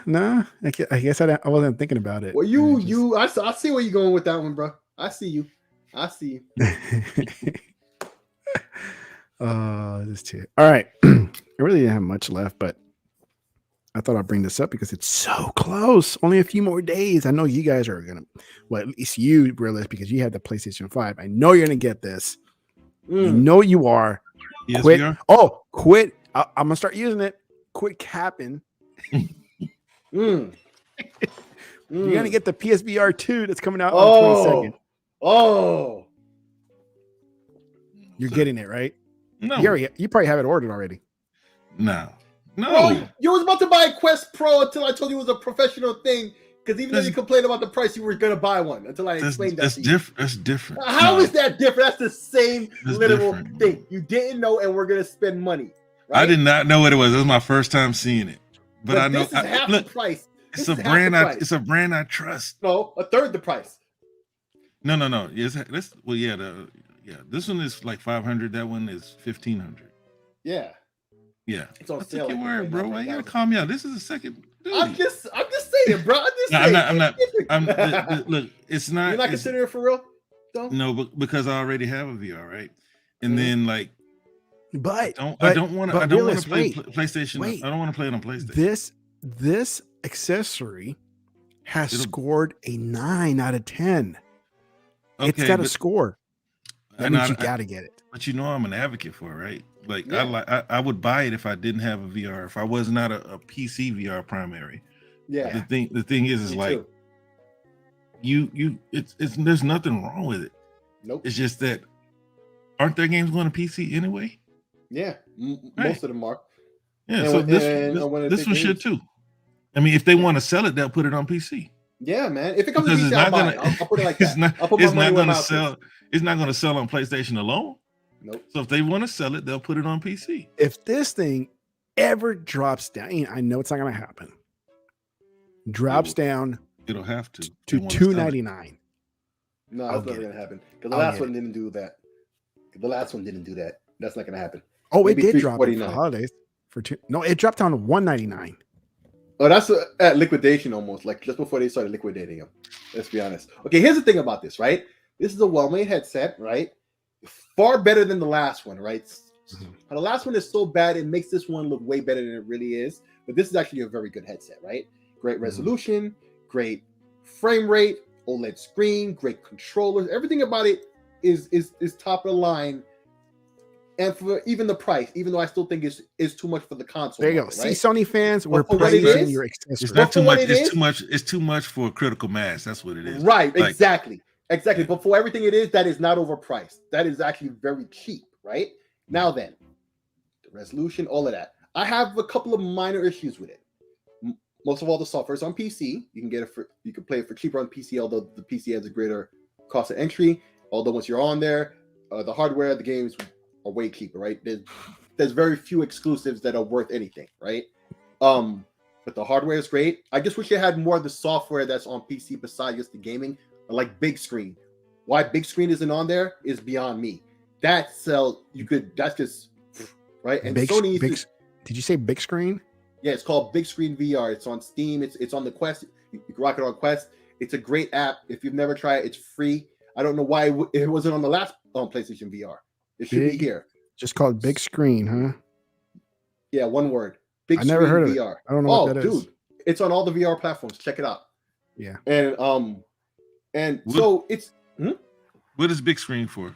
I guess I wasn't thinking about it. Well, I see where you're going with that one, bro. I see you. This too. All right. I really didn't have much left, but I thought I'd bring this up because it's so close. Only a few more days. I know you guys are gonna, well, at least you, Realist, because you have the PlayStation 5. I know you're gonna get this. You know you are. Yes, quit. we are. Quit. I'm gonna start using it. Quit capping. You're gonna get the PSVR 2 that's coming out on 22nd. You're getting it, right? No. You probably have it ordered already. No. Bro, you was about to buy a Quest Pro until I told you it was a professional thing. Because even though you complained about the price, you were gonna buy one until I explained that to you. That's different. How is that different? That's the same literal thing. You didn't know, and we're gonna spend money. Right? I did not know what it was. It was my first time seeing it. But I know this is half the price. It's a brand I trust. No, a third the price. No. Yes, this one is like 500. That one is 1,500. Yeah. Yeah. It's on sale. Take your word, bro. Why you gotta calm me out? This is the second. Dude. I'm just saying, bro. I'm not. Look, it's not. You're not considering it for real, though? No, but because I already have a VR, right? And then like, I don't want to play PlayStation. Wait. I don't want to play it on PlayStation. This accessory has scored a 9 out of 10. Okay, it's got a score. That means you got to get it. But you know, I'm an advocate for it, right? Like I would buy it if I didn't have a VR, if I was not a PC VR primary. Yeah. The thing is like there's nothing wrong with it. Nope. It's just that aren't there games going to PC anyway? Yeah, most of them are. Yeah, and so this one should too. I mean, if they want to sell it, they'll put it on PC. Yeah, man. If it comes to PC, I'll put it like that. It's not going to sell. It's not going to sell on PlayStation alone. Nope. So if they want to sell it, they'll put it on PC. If this thing ever drops down, I know it's not going to happen. Drops down. It'll have to $299. No, that's not going to happen because the last one didn't do that. The last one didn't do that. That's not going to happen. Oh, maybe it did drop for the holidays for $2. No, it dropped down to $199. Oh, that's at liquidation almost, like just before they started liquidating them. Let's be honest. Okay, here's the thing about this, right? This is a well-made headset, right? Far better than the last one, right? Mm-hmm. The last one is so bad, it makes this one look way better than it really is. But this is actually a very good headset, right? Great resolution, great frame rate, OLED screen, great controllers. Everything about it is top of the line. And for even the price, even though I still think it's too much for the console. There you go. Right? See, Sony fans, we're praising your accessories. It's not too much. It's too much. It's too much for a critical mass. That's what it is. Right. Like, exactly. But for everything it is, that is not overpriced. That is actually very cheap. Right now, then, resolution, all of that. I have a couple of minor issues with it. Most of all, the software is on PC. You can get it for, you can play it for cheaper on PC, although the PC has a greater cost of entry. Although once you're on there, the hardware, the games are way cheaper, right? There's very few exclusives that are worth anything, right? But the hardware is great. I just wish it had more of the software that's on PC besides just the gaming, like big screen. Why big screen isn't on there is beyond me. That's just right. And Sony did you say big screen? Yeah, it's called Big Screen VR. It's on Steam. It's on the Quest. You can rock it on Quest. It's a great app. If you've never tried it, it's free. I don't know why it wasn't on the last PlayStation VR. It should be here. Just called Big Screen, huh? Yeah, one word. Big I never heard of VR. it. I don't know what that is. Dude, it's on all the VR platforms. Check it out. Yeah. And so it's what is Big Screen for?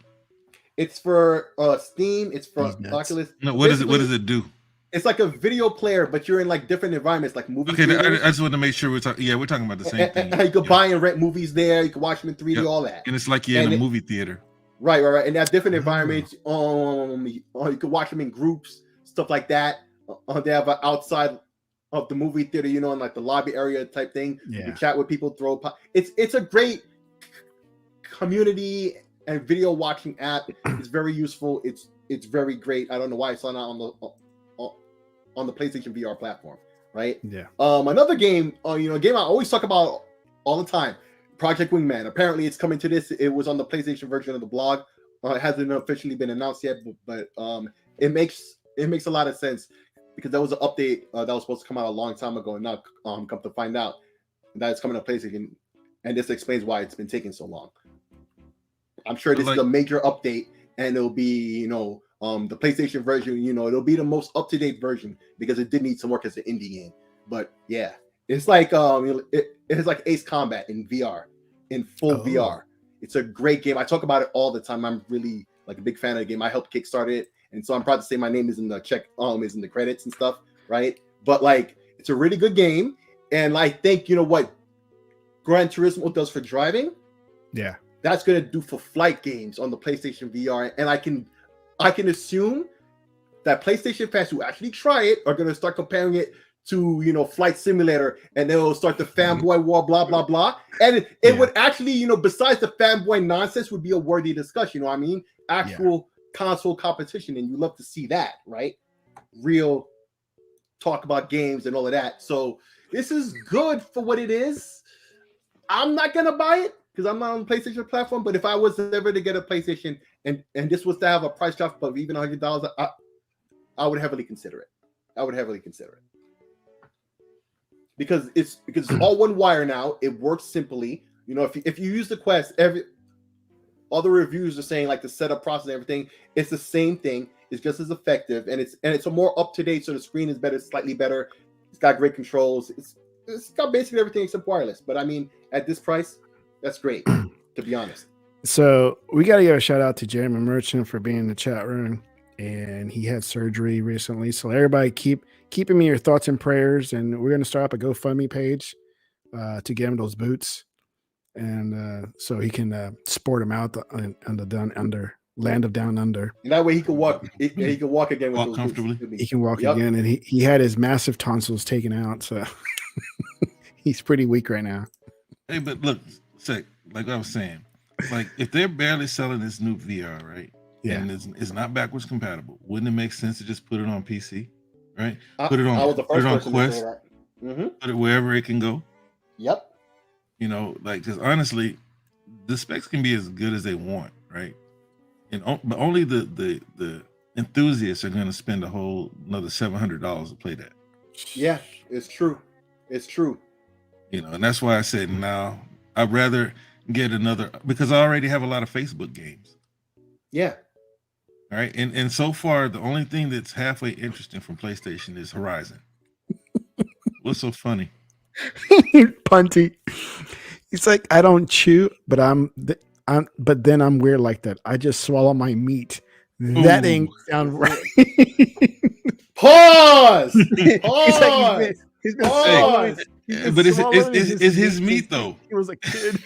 It's for Steam. It's for Oculus. No, what does it do? It's like a video player, but you're in like different environments, like movie theaters. I just want to make sure we're talking. Yeah, we're talking about the same thing. You could buy and rent movies there. You can watch them in 3D, all that. And it's like you're in a movie theater. Right. And they have different environments. You could watch them in groups, stuff like that. They have an outside of the movie theater, in like the lobby area type thing. Yeah. You can chat with people, it's a great community and video watching app. It's very useful. It's very great. I don't know why it's not on the PlayStation VR platform, right? Yeah. Another game, a game I always talk about all the time, Project Wingman. Apparently, it's coming to this. It was on the PlayStation version of the blog. It hasn't officially been announced yet, but it makes a lot of sense because there was an update that was supposed to come out a long time ago, and now come to find out that it's coming to PlayStation, and this explains why it's been taking so long. I'm sure this is a major update, and it'll be the PlayStation version, it'll be the most up-to-date version because it did need some work as an indie game. But yeah, it's like it's like Ace Combat in VR, in full VR. It's a great game. I talk about it all the time. I'm really like a big fan of the game. I helped kickstart it, and so I'm proud to say my name is in the is in the credits and stuff, right? But like, it's a really good game, and I think what Gran Turismo does for driving, yeah, that's gonna do for flight games on the PlayStation VR, and I can assume that PlayStation fans who actually try it are going to start comparing it to, Flight Simulator, and they'll start the fanboy war, blah, blah, blah. And it would actually, besides the fanboy nonsense, would be a worthy discussion. I mean? Actual console competition, and you love to see that, right? Real talk about games and all of that. So this is good for what it is. I'm not going to buy it because I'm not on the PlayStation platform, but if I was ever to get a PlayStation and this was to have a price drop of even $100, I would heavily consider it. Because it's all one wire now. It works simply. If you use the Quest, all the reviews are saying like the setup process and everything, it's the same thing. It's just as effective, and it's a more up to date. So the screen is better, slightly better. It's got great controls. It's got basically everything except wireless. But I mean, at this price, that's great, to be honest. So we got to give a shout out to Jeremy Merchant for being in the chat room, and he had surgery recently. So everybody keep him in your thoughts and prayers, and we're going to start up a GoFundMe page to get him those boots, and so he can sport him out on the land of down under. And that way he can walk. He can walk again with those comfortably. boots. He can walk again, and he had his massive tonsils taken out, so he's pretty weak right now. Hey, but look. Like I was saying, like if they're barely selling this new VR, right? Yeah. And it's not backwards compatible, wouldn't it make sense to just put it on PC, right? Put it on Quest, put it wherever it can go. Yep. Because honestly, the specs can be as good as they want, right? But only the enthusiasts are going to spend a whole another $700 to play that. Yeah, it's true. And that's why I said now. I'd rather get another because I already have a lot of Facebook games. Yeah. All right. And so far, the only thing that's halfway interesting from PlayStation is Horizon. What's so funny? Punty. It's like I don't chew, but but then I'm weird like that. I just swallow my meat. That ain't sound right. Pause. He's been swallowing. But it's his meat though. He was a kid.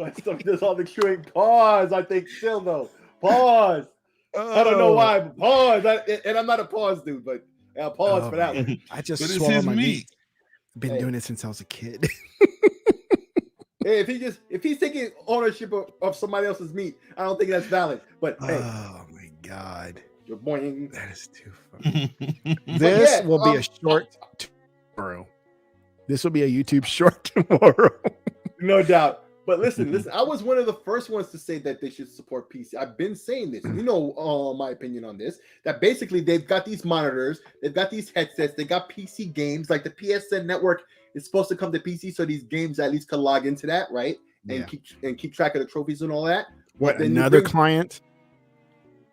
I stuck this on the chewing. Pause. I think still though. Pause. I don't know why. Pause. And I'm not a pause dude, but I'll pause for that one. I just But it's swallow his my meat. meat. Been doing it since I was a kid. Hey, if he's taking ownership of somebody else's meat, I don't think that's valid. But hey, oh my god, you're boing. that is too funny. This will be a short tomorrow. This will be a YouTube short tomorrow. No doubt. But listen, I was one of the first ones to say that they should support PC. I've been saying this. You know my opinion on this. That basically they've got these monitors, they've got these headsets, they got PC games. Like the PSN network is supposed to come to PC, so these games at least can log into that, right? And keep track of the trophies and all that. What, another client?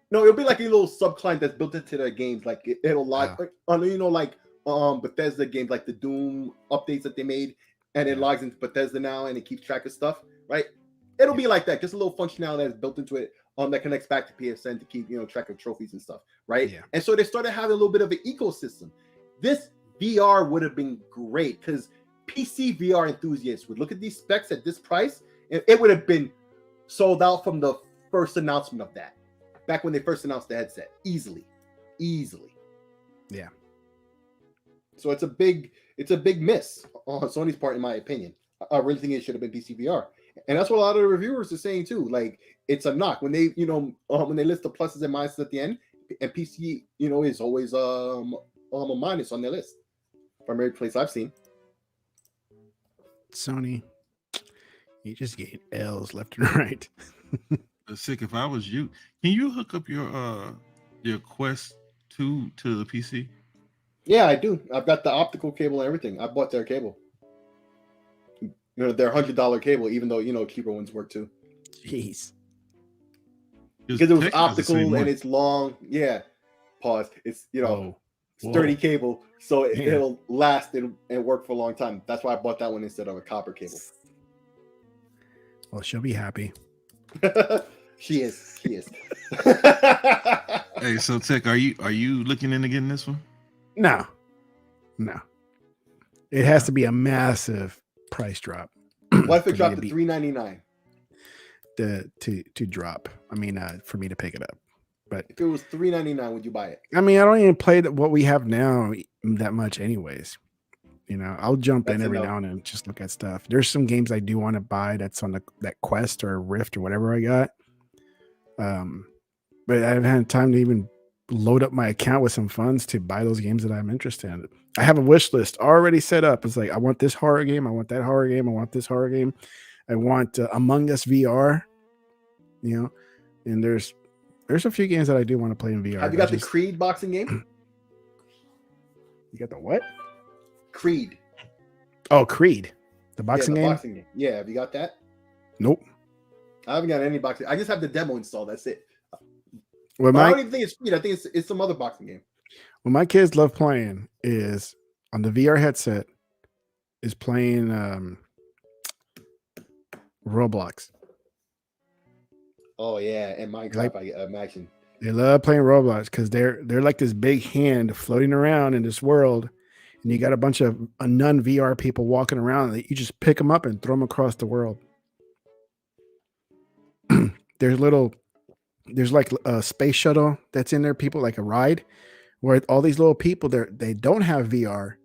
No, it'll be like a little sub client that's built into their games. Like it'll log, like Bethesda games, like the Doom updates that they made. And it logs into Bethesda now, and it keeps track of stuff, right? It'll be like that, just a little functionality that's built into it that connects back to PSN to keep track of trophies and stuff, right? Yeah. And so they started having a little bit of an ecosystem. This VR would have been great because PC VR enthusiasts would look at these specs at this price, and it would have been sold out from the first announcement of that, back when they first announced the headset, easily. Yeah. So it's a big miss on Sony's part, in my opinion. I really think it should have been PC VR, and that's what a lot of the reviewers are saying too. Like it's a knock when they, when they list the pluses and minuses at the end, and PC, is always a minus on their list from every place I've seen. Sony, you just get L's left and right. Sick. If I was you, can you hook up your Quest 2 to the PC? Yeah, I do. I've got the optical cable and everything. I bought their cable. Their $100 cable, even though cheaper ones work too. Jeez. Because it was optical and it's long. Yeah. Pause. It's sturdy cable, so it'll last and work for a long time. That's why I bought that one instead of a copper cable. Well, she'll be happy. She is. Hey, so Tech, are you looking into getting this one? No. It has to be a massive price drop. What if it dropped to $399? To drop. I mean, for me to pick it up. But if it was $399, would you buy it? I mean, I don't even play what we have now that much, anyways. I'll jump in every now and then, just look at stuff. There's some games I do want to buy that's on that Quest or Rift or whatever I got. But I haven't had time to even load up my account with some funds to buy those games that I'm interested in. I have a wish list already set up. It's like, I want this horror game. I want that horror game. I want this horror game. I want Among Us VR, and there's a few games that I do want to play in VR. Have you got the Creed boxing game? You got the what? Creed. Oh, Creed. The boxing game? Yeah, have you got that? Nope. I haven't got any boxing. I just have the demo installed. That's it. I don't even think it's Creed. I think it's some other boxing game. What my kids love playing is on the VR headset is playing Roblox. Oh yeah, and Minecraft, I imagine. They love playing Roblox because they're like this big hand floating around in this world, and you got a bunch of non-VR people walking around, and you just pick them up and throw them across the world. There's like a space shuttle that's in there, people like a ride, where all these little people they don't have VR.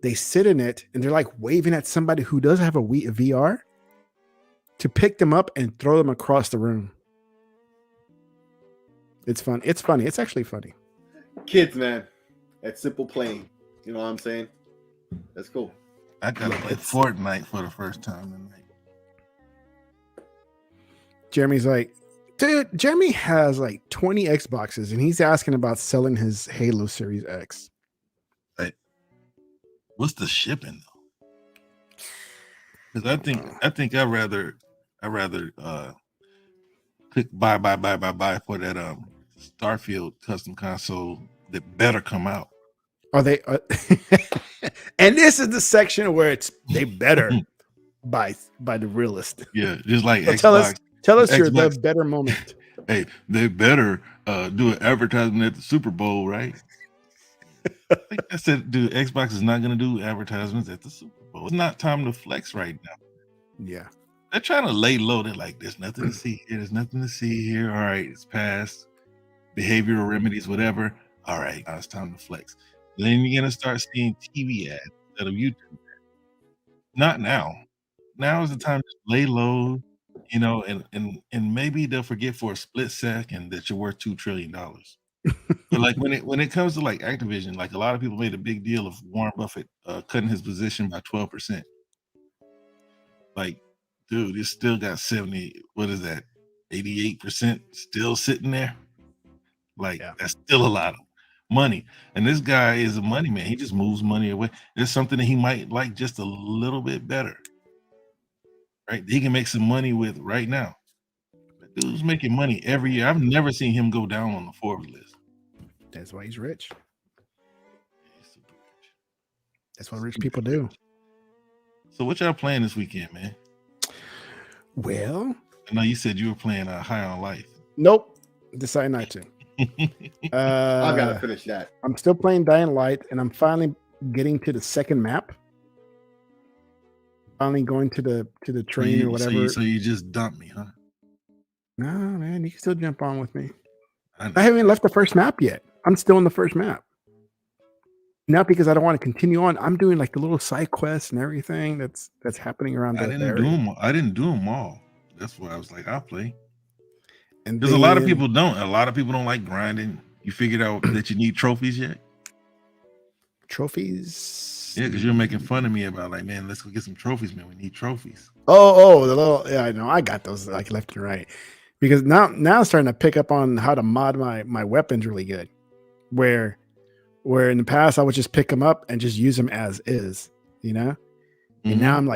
They sit in it and they're like waving at somebody who does have a VR to pick them up and throw them across the room. It's fun. It's funny. It's actually funny. Kids, man. That's simple playing. You know what I'm saying? That's cool. I gotta play Fortnite for the first time tonight. Jeremy's like, dude, Jeremy has like 20 Xboxes and he's asking about selling his Halo Series X. Hey, what's the shipping though? Because I think I'd rather click buy for that Starfield custom console that better come out. Are they? And this is the section where they better by the realist. Yeah, just like so Xbox. Tell us Xbox, your the better moment. Hey, they better do an advertisement at the Super Bowl, right? I think I said, dude, Xbox is not going to do advertisements at the Super Bowl. It's not time to flex right now. Yeah. They're trying to lay low. They're like, there's nothing to see here. There's nothing to see here. All right, it's past. behavioral remedies, whatever. All right, now it's time to flex. Then you're gonna start seeing TV ads instead of YouTube. Not now. Now is the time to lay low, you know, and maybe they'll forget for a split second that you're worth $2 trillion. But like when it comes to like Activision, like a lot of people made a big deal of Warren Buffett cutting his position by 12%. Like, dude, it's still got 70. What is that? 88% still sitting there. Like that's still a lot of money. And this guy is a money man. He just moves money away. There's something that he might like just a little bit better. Right? He can make some money with right now. That dude's making money every year. I've never seen him go down on the Forbes list. That's why he's rich. That's what rich people do. So what y'all playing this weekend, man? Well, I know you said you were playing High on Life. Nope. Decided not to. I gotta finish that. I'm still playing Dying Light, and I'm finally getting to the second map. Finally going to the train or whatever. So you just dumped me, huh? No, man, you can still jump on with me. I haven't even left the first map yet. I'm still in the first map. Not because I don't want to continue on. I'm doing like the little side quests and everything that's happening around I that didn't area. do them. I didn't do them all. That's why I was like, I'll play. And because a lot of people don't. A lot of people don't like grinding. You figured out that you need trophies yet? Trophies? Yeah, because you're making fun of me about like, man, let's go get some trophies, man. We need trophies. Oh, the little, yeah, I know. I got those like left and right. Because now I'm starting to pick up on how to mod my weapons really good. Where in the past I would just pick them up and just use them as is, you know? And now I'm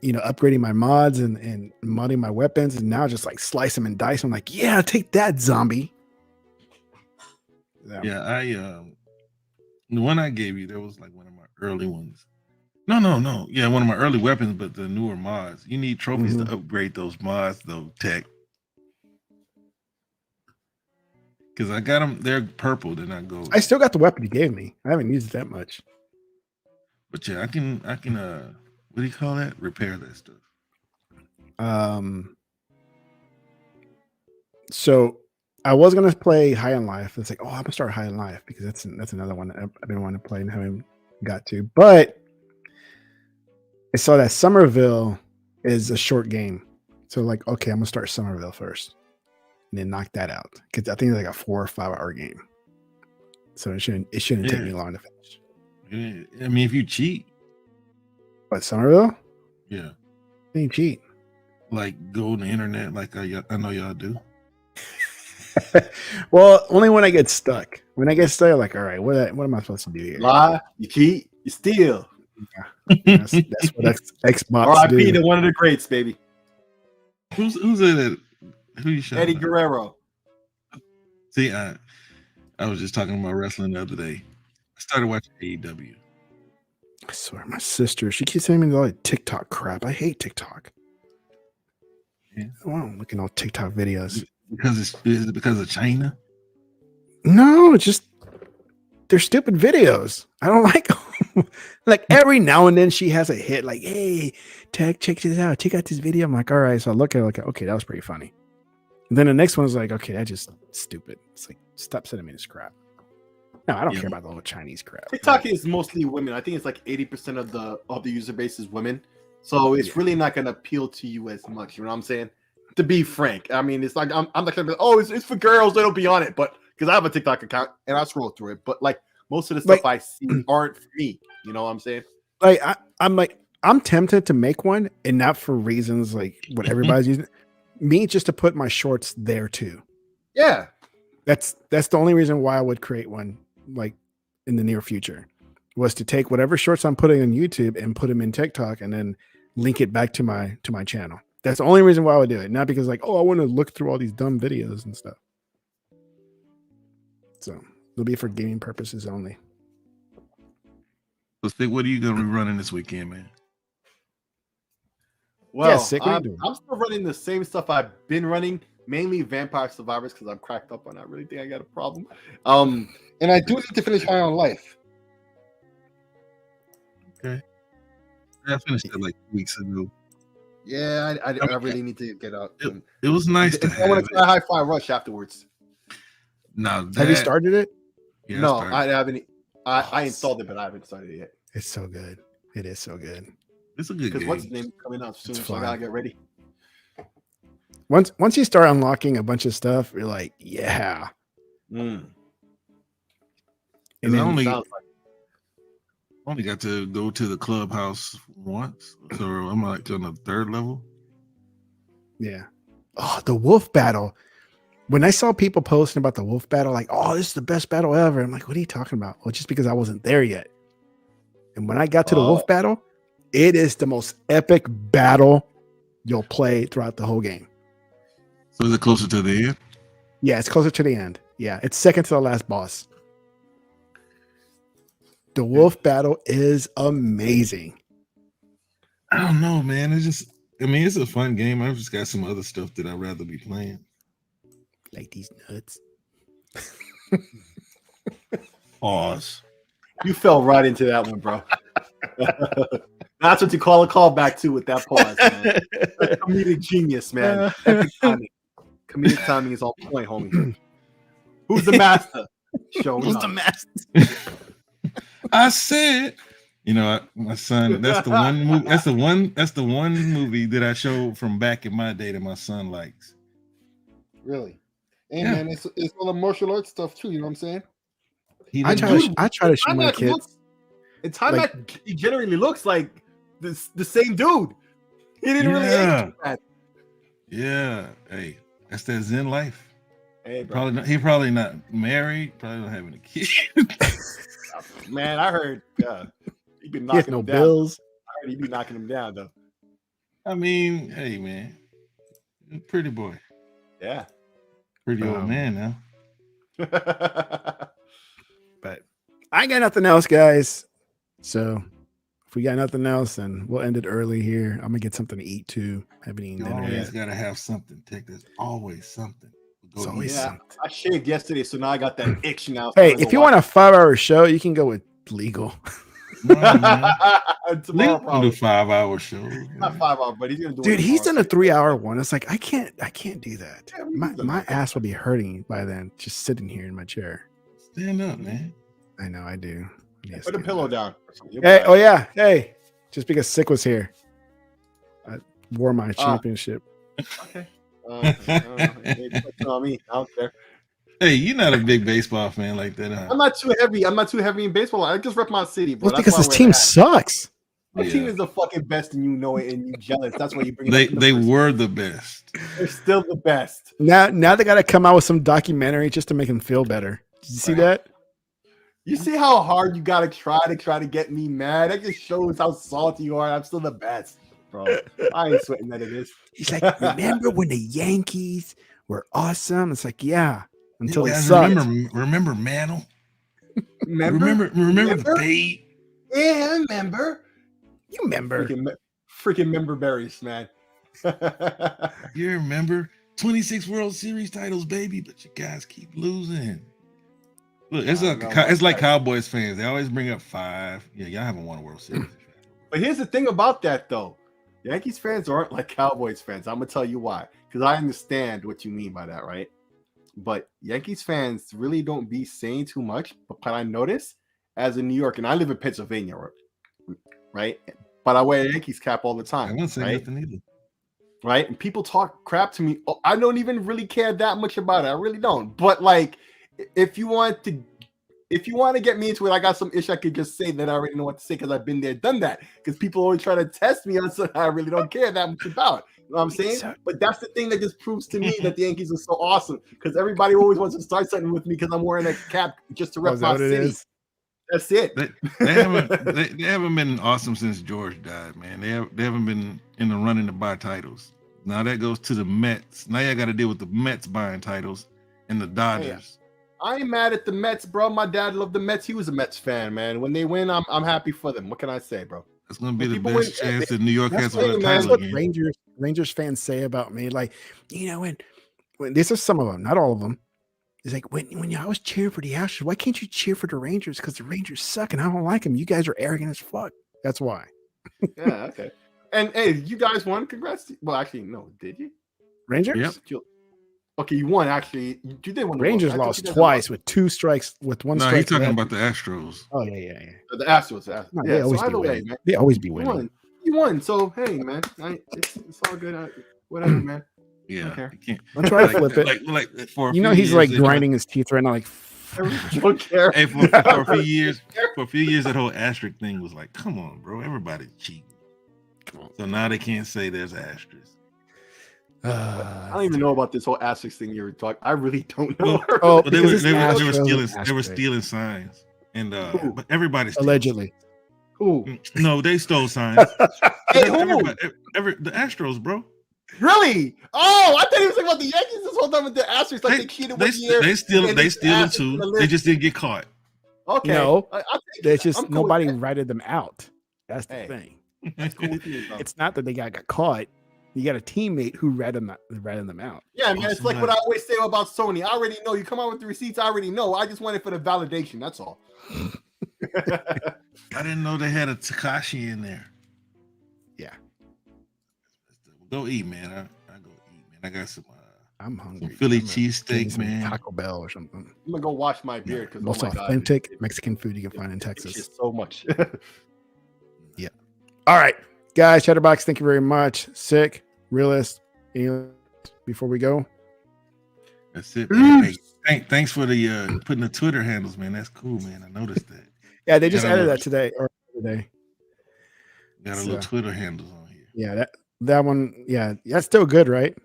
upgrading my mods and modding my weapons, and now just like slice them and dice. I'm like, yeah, take that, zombie. Yeah, the one I gave you, that was like one of my early ones. No. Yeah, one of my early weapons, but the newer mods. You need trophies to upgrade those mods, though, Tech. Because I got them, they're purple, they're not gold. I still got the weapon you gave me. I haven't used it that much. But yeah, I can what do you call that? Repair that stuff. So I was gonna play High on Life. It's like, I'm gonna start High on Life because that's another one that I've been wanting to play and haven't got to. But I saw that Somerville is a short game. So like, okay, I'm gonna start Somerville first. And then knock that out. Because I think it's like a 4 or 5 hour game. So it shouldn't take me long to finish. I mean, if you cheat. What, Somerville? Yeah. You cheat. Like go on the internet like I know y'all do. Well, only when I get stuck. When I get stuck, I'm like, all right, what am I supposed to do here? Lie, you cheat, you steal. Yeah. That's what Xbox R.I.P. to one of the greats, baby. Who's it? Who you shouting Eddie at? Guerrero. See, I was just talking about wrestling the other day. I started watching AEW. I swear, my sister, she keeps sending me all that TikTok crap. I hate TikTok. Yeah. I'm looking at all TikTok videos. Is it because of China? No, it's just they're stupid videos. I don't like them. Like every now and then she has a hit, like, hey, Tech, check this out. Check out this video. I'm like, all right. So I look at it, okay, that was pretty funny. And then the next one is like, okay, that's just stupid. It's like, stop sending me this crap. No, I don't care about the whole Chinese crap. TikTok is mostly women. I think it's like 80% of the user base is women. So it's really not going to appeal to you as much. You know what I'm saying? To be frank, I mean, it's like I'm not going to be like, oh, it's for girls. They don't be on it. But because I have a TikTok account and I scroll through it. But like most of the stuff I see aren't for me. You know what I'm saying? Like I'm tempted to make one, and not for reasons like what everybody's using. Me, just to put my shorts there too. Yeah, that's the only reason why I would create one, like in the near future, was to take whatever shorts I'm putting on YouTube and put them in TikTok, and then link it back to my channel. That's the only reason why I would do it, not because like, oh, I want to look through all these dumb videos and stuff. So it'll be for gaming purposes only. So, Stick, what are you gonna be running this weekend, man? Well, yeah, Sick, I'm still running the same stuff I've been running, mainly Vampire Survivors, because I'm cracked up on that. I really think I got a problem. And I do need to finish High on Life. Okay. I finished that like 2 weeks ago. Yeah, I really need to get out. It was nice to I want to try Hi-Fi Rush afterwards. Now that, Have you started it? Yeah, No, started. I haven't. I installed it, but I haven't started it yet. It's so good. It is so good. It's a good Because game. what's the name coming out soon? It's So I fun. gotta get ready. Once you start unlocking a bunch of stuff, you're like, yeah. Mm. And I then only got to go to the clubhouse once, so I'm like on the 3rd level. yeah. Oh, the wolf battle. When I saw people posting about the wolf battle, like, oh, this is the best battle ever. I'm like, what are you talking about? Well, just because I wasn't there yet. And when I got to the wolf battle, it is the most epic battle you'll play throughout the whole game. So is it closer to the end? Yeah, it's closer to the end. Yeah, it's second to the last boss. The wolf battle is amazing. I don't know, man. It's a fun game. I've just got some other stuff that I'd rather be playing. Like these nuts. Pause. You fell right into that one, bro. That's what you call a callback to with that pause, man. That's comedic genius, man. Epic timing. Comedic timing is on point, homie. Who's the master? Who's the master? I said, my son. That's the one movie. That's the one movie that I showed from back in my day that my son likes. Really? Hey, Yeah. man, it's all the martial arts stuff too. You know what I'm saying? I try to show my kids. In time, he generally looks like the same dude. He didn't really age too bad. Yeah. Hey, that's that Zen life. Hey, bro. He probably not married. Probably don't have any kids. Man, I heard he been knocking no him down. bills. I heard he be knocking him down though. I mean, hey, man, pretty boy. Yeah. Pretty old man now. But I got nothing else, guys. So if we got nothing else, then we'll end it early here. I'm gonna get something to eat too. Haven't eaten dinner always yet. Gotta have something. There's always something. It's always something. I shaved yesterday, so now I got that itch now. Hey, if you want a 5-hour show, you can go with legal. Tomorrow, probably. Do 5-hour shows. Not 5 hours, but he's gonna do. Dude, he's done a 3-hour one. It's like I can't do that. Yeah, My ass will be hurting by then, just sitting here in my chair. Stand up, man. I know, I do. Yeah, put a pillow down. Hey, oh yeah, hey. Just because Sick was here, I wore my championship. Okay. On me. I don't care. Hey, you're not a big baseball fan like that, huh? I'm not too heavy in baseball. I just rep my city, bro. Well, because his team sucks. My team is the fucking best, and you know it, and you jealous. That's why you bring it up. They were the best. They're still the best. Now they got to come out with some documentary just to make him feel better. Did you see that? You see how hard you gotta try to get me mad? That just shows how salty you are. I'm still the best, bro. I ain't sweating that it is. He's like, remember when the Yankees were awesome? It's like, yeah, until they guys sucked. Remember Mantle? Remember the bait? Yeah, remember. You remember? Freaking member berries, man. You remember 26 World Series titles, baby, but you guys keep losing. Look, it's like Cowboys fans. They always bring up 5. Yeah, y'all haven't won a World Series. But here's the thing about that, though. Yankees fans aren't like Cowboys fans. I'm gonna tell you why. Because I understand what you mean by that, right? But Yankees fans really don't be saying too much. But I notice as in New York, and I live in Pennsylvania, right? But I wear a Yankees cap all the time. I wouldn't say right? nothing either. Right? And people talk crap to me. Oh, I don't even really care that much about it. I really don't. But like, if you want to get me into it, I got some ish I could just say that I already know what to say because I've been there, done that. Because people always try to test me on something I really don't care that much about. You know what I'm saying? But that's the thing that just proves to me that the Yankees are so awesome. Because everybody always wants to start something with me because I'm wearing a cap just to rep my city. That's it. They haven't been awesome since George died, man. They haven't been in the running to buy titles. Now that goes to the Mets. Now you got to deal with the Mets buying titles and the Dodgers. I ain't mad at the Mets, bro. My dad loved the Mets. He was a Mets fan, man. When they win, I'm happy for them. What can I say, bro? It's gonna be the best chance that New York has to win a title. That's what Rangers fans say about me. Like, when these are some of them, not all of them. It's like when I was cheering for the Astros, why can't you cheer for the Rangers? Because the Rangers suck and I don't like them. You guys are arrogant as fuck. That's why. Yeah, okay. And hey, you guys won. Congrats. Well, actually, no, did you? Rangers? Yep. Okay, you won actually. You did win. Rangers lost twice with 2 strikes with 1 strike. No, he's talking left. about the Astros. Oh yeah. The Astros. No, yeah. they always So be either way, winning. man, They always be winning. You won. So hey, man, it's all good. Whatever, man. Yeah, Okay. you can't. I'm trying to flip it. Like for He's like grinding his teeth right now. Like, I don't care. Hey, for a few years, that whole asterisk thing was like, come on, bro, everybody's cheating. So now they can't say there's asterisks. I don't even know about this whole asterisk thing you were talking. I really don't know. Oh, But they were stealing signs, and but everybody's allegedly. Who? No, they stole signs. Hey, who? The Astros, bro. Really? Oh, I thought he was talking about the Yankees this whole time with the Astros. Like they cheated one year. They steal it too. They just didn't get caught. Okay. No, there's just cool nobody ratted them out. That's the thing. That's cool with me, It's not that they got caught. You got a teammate who ratted them out. Yeah, man. It's like what I always say about Sony. I already know. You come out with the receipts. I already know. I just want it for the validation. That's all. I didn't know they had a Takashi in there. Yeah. Go eat, man. I go eat, man. I got some. I'm hungry. Some Philly cheesesteak, man. Taco Bell or something. I'm gonna go wash my beard because most authentic Mexican food you can find in Texas. It's so much. Yeah. All right, guys. Chatterbox, thank you very much. Sick, realist. Before we go, that's it. Man. Hey, thanks for the putting the Twitter handles, man. That's cool, man. I noticed that. Yeah, they just added that today or today. Got a little Twitter handles on here. Yeah, that one. Yeah, that's still good, right?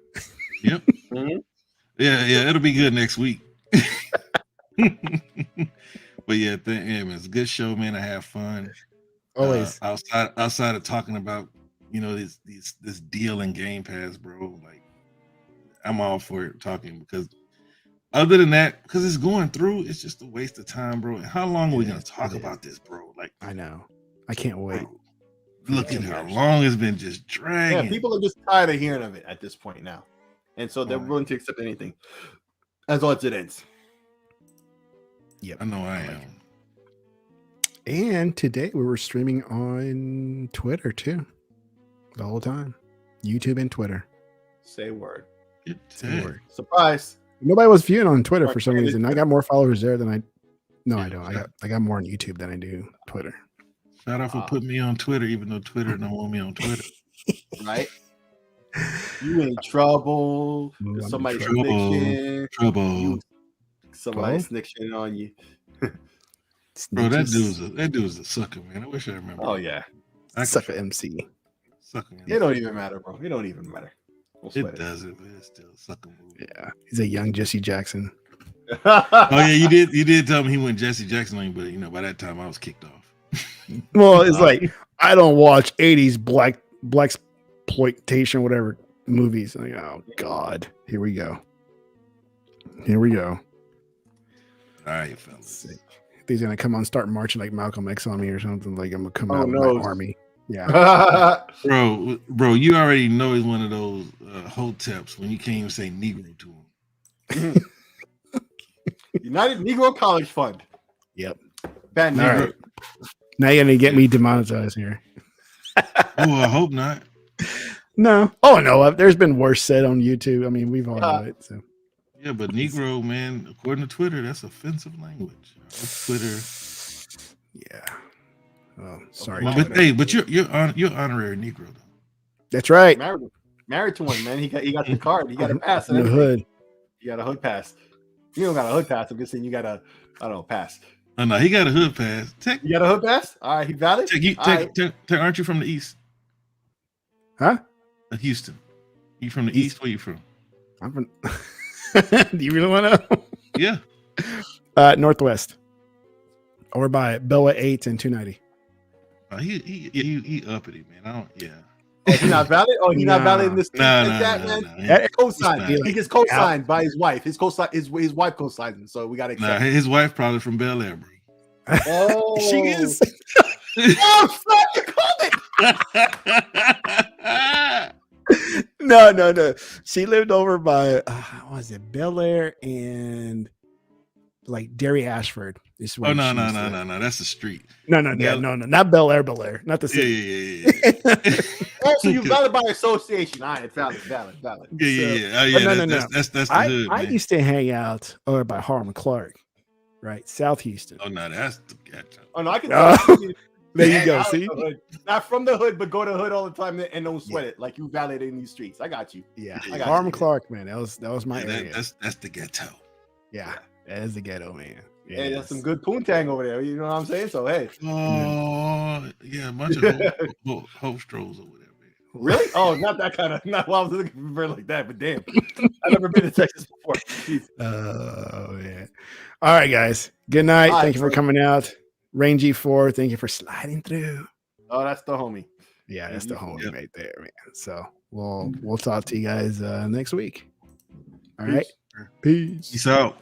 Yep. Mm-hmm. Yeah, it'll be good next week. But yeah, man, it's a good show, man. I have fun. Always. Outside of talking about, this deal in Game Pass, bro. Like, I'm all for it talking because other than that, because it's going through, it's just a waste of time, bro. And how long are we gonna talk about this, bro? Like, I know. I can't wait. Bro, look at how long it's been just dragging. Yeah, people are just tired of hearing of it at this point now. And so they're willing to accept anything as long as it ends. Yep. I know I am. And today we were streaming on Twitter too. The whole time. YouTube and Twitter. Say word. Say word. Surprise. Nobody was viewing on Twitter for some reason. I got more followers there than I don't. I got more on YouTube than I do Twitter. Shout out for putting me on Twitter, even though Twitter don't want me on Twitter. Right? You in trouble. Somebody snitching. Trouble. Somebody snitching on you. Bro, that dude's a sucker, man. I wish I remember. Oh yeah. Sucker MC. Sucker. It don't even matter, bro. It don't even matter. It doesn't, but it's still a sucker movie. Yeah. He's a young Jesse Jackson. Oh yeah, you did tell me he went Jesse Jackson on you, but by that time I was kicked off. Well, it's like I don't watch 80s black exploitation, whatever movies. Like, oh God, here we go. All right, fellas. He's gonna come on, start marching like Malcolm X on me or something. Like I'm gonna come out with my army. Yeah, bro, you already know he's one of those hoteps when you can't even say Negro to him. United Negro College Fund. Yep. Bad Negro. Right. Now you're gonna get me demonetized here. Oh, I hope not. No. Oh no. There's been worse said on YouTube. I mean, we've all know it. So. Yeah, but Negro, man, according to Twitter, that's offensive language. Twitter. Yeah. Oh, sorry. But you're honorary Negro though. That's right. Married to one, man. He got the card. He got a pass. The hood. You got a hood pass. You don't got a hood pass. I'm just saying you got a pass. Oh no, he got a hood pass. You got a hood pass? All right, he valid. Aren't you from the East? Huh? Houston. You from the East? Where you from? I'm from. Do you really want to know? Yeah. Northwest. Or by Bella 8 and 290. He uppity, man. I don't. Yeah. Oh, he's not valid. Oh, he's not valid in this. Man. Co-signed. He gets co-signed by his wife. His wife co-signed him. So we got to accept. His wife probably from Bel Air, bro. Oh, she is. Oh, fuck! You called it. No. She lived over by what was it, Bel Air and like Derry Ashford. Is Oh where no, she no, used no, to no, live. no. That's the street. No, Yeah. not Bel Air, not the Yeah, city. yeah. Also, you Okay. valid by association. All right, valid. Yeah, So- yeah. Oh, but yeah. no. That's the I hood, man. used to hang out over by Harlem Clark, right, South Houston. Oh no, that's the ghetto. Oh no, I can Oh, tell. there you Hang go. out See, the hood. Not from the hood, but go to the hood all the time and don't sweat it. Like you valid in these streets. I got you. yeah, I got Harlem you. Clark, man. That was my Yeah, area. that's the ghetto. Yeah, that is the ghetto, man. Hey, Yes. there's some good poontang over there. You know what I'm saying? So hey, Oh yeah, a bunch of hope strolls over there, man. really? Oh, not that kind of. Not. Well, I was looking for a bird like that, but damn, I've never been to Texas before. Jeez. Oh man. All right, guys. Good night. All right, Thank you for bro. coming out. Rain G4, thank you for sliding through. Oh, that's the homie. Yeah, that's the homie Yep. right there, man. So we'll talk to you guys next week. All right. Peace. Peace. Peace out.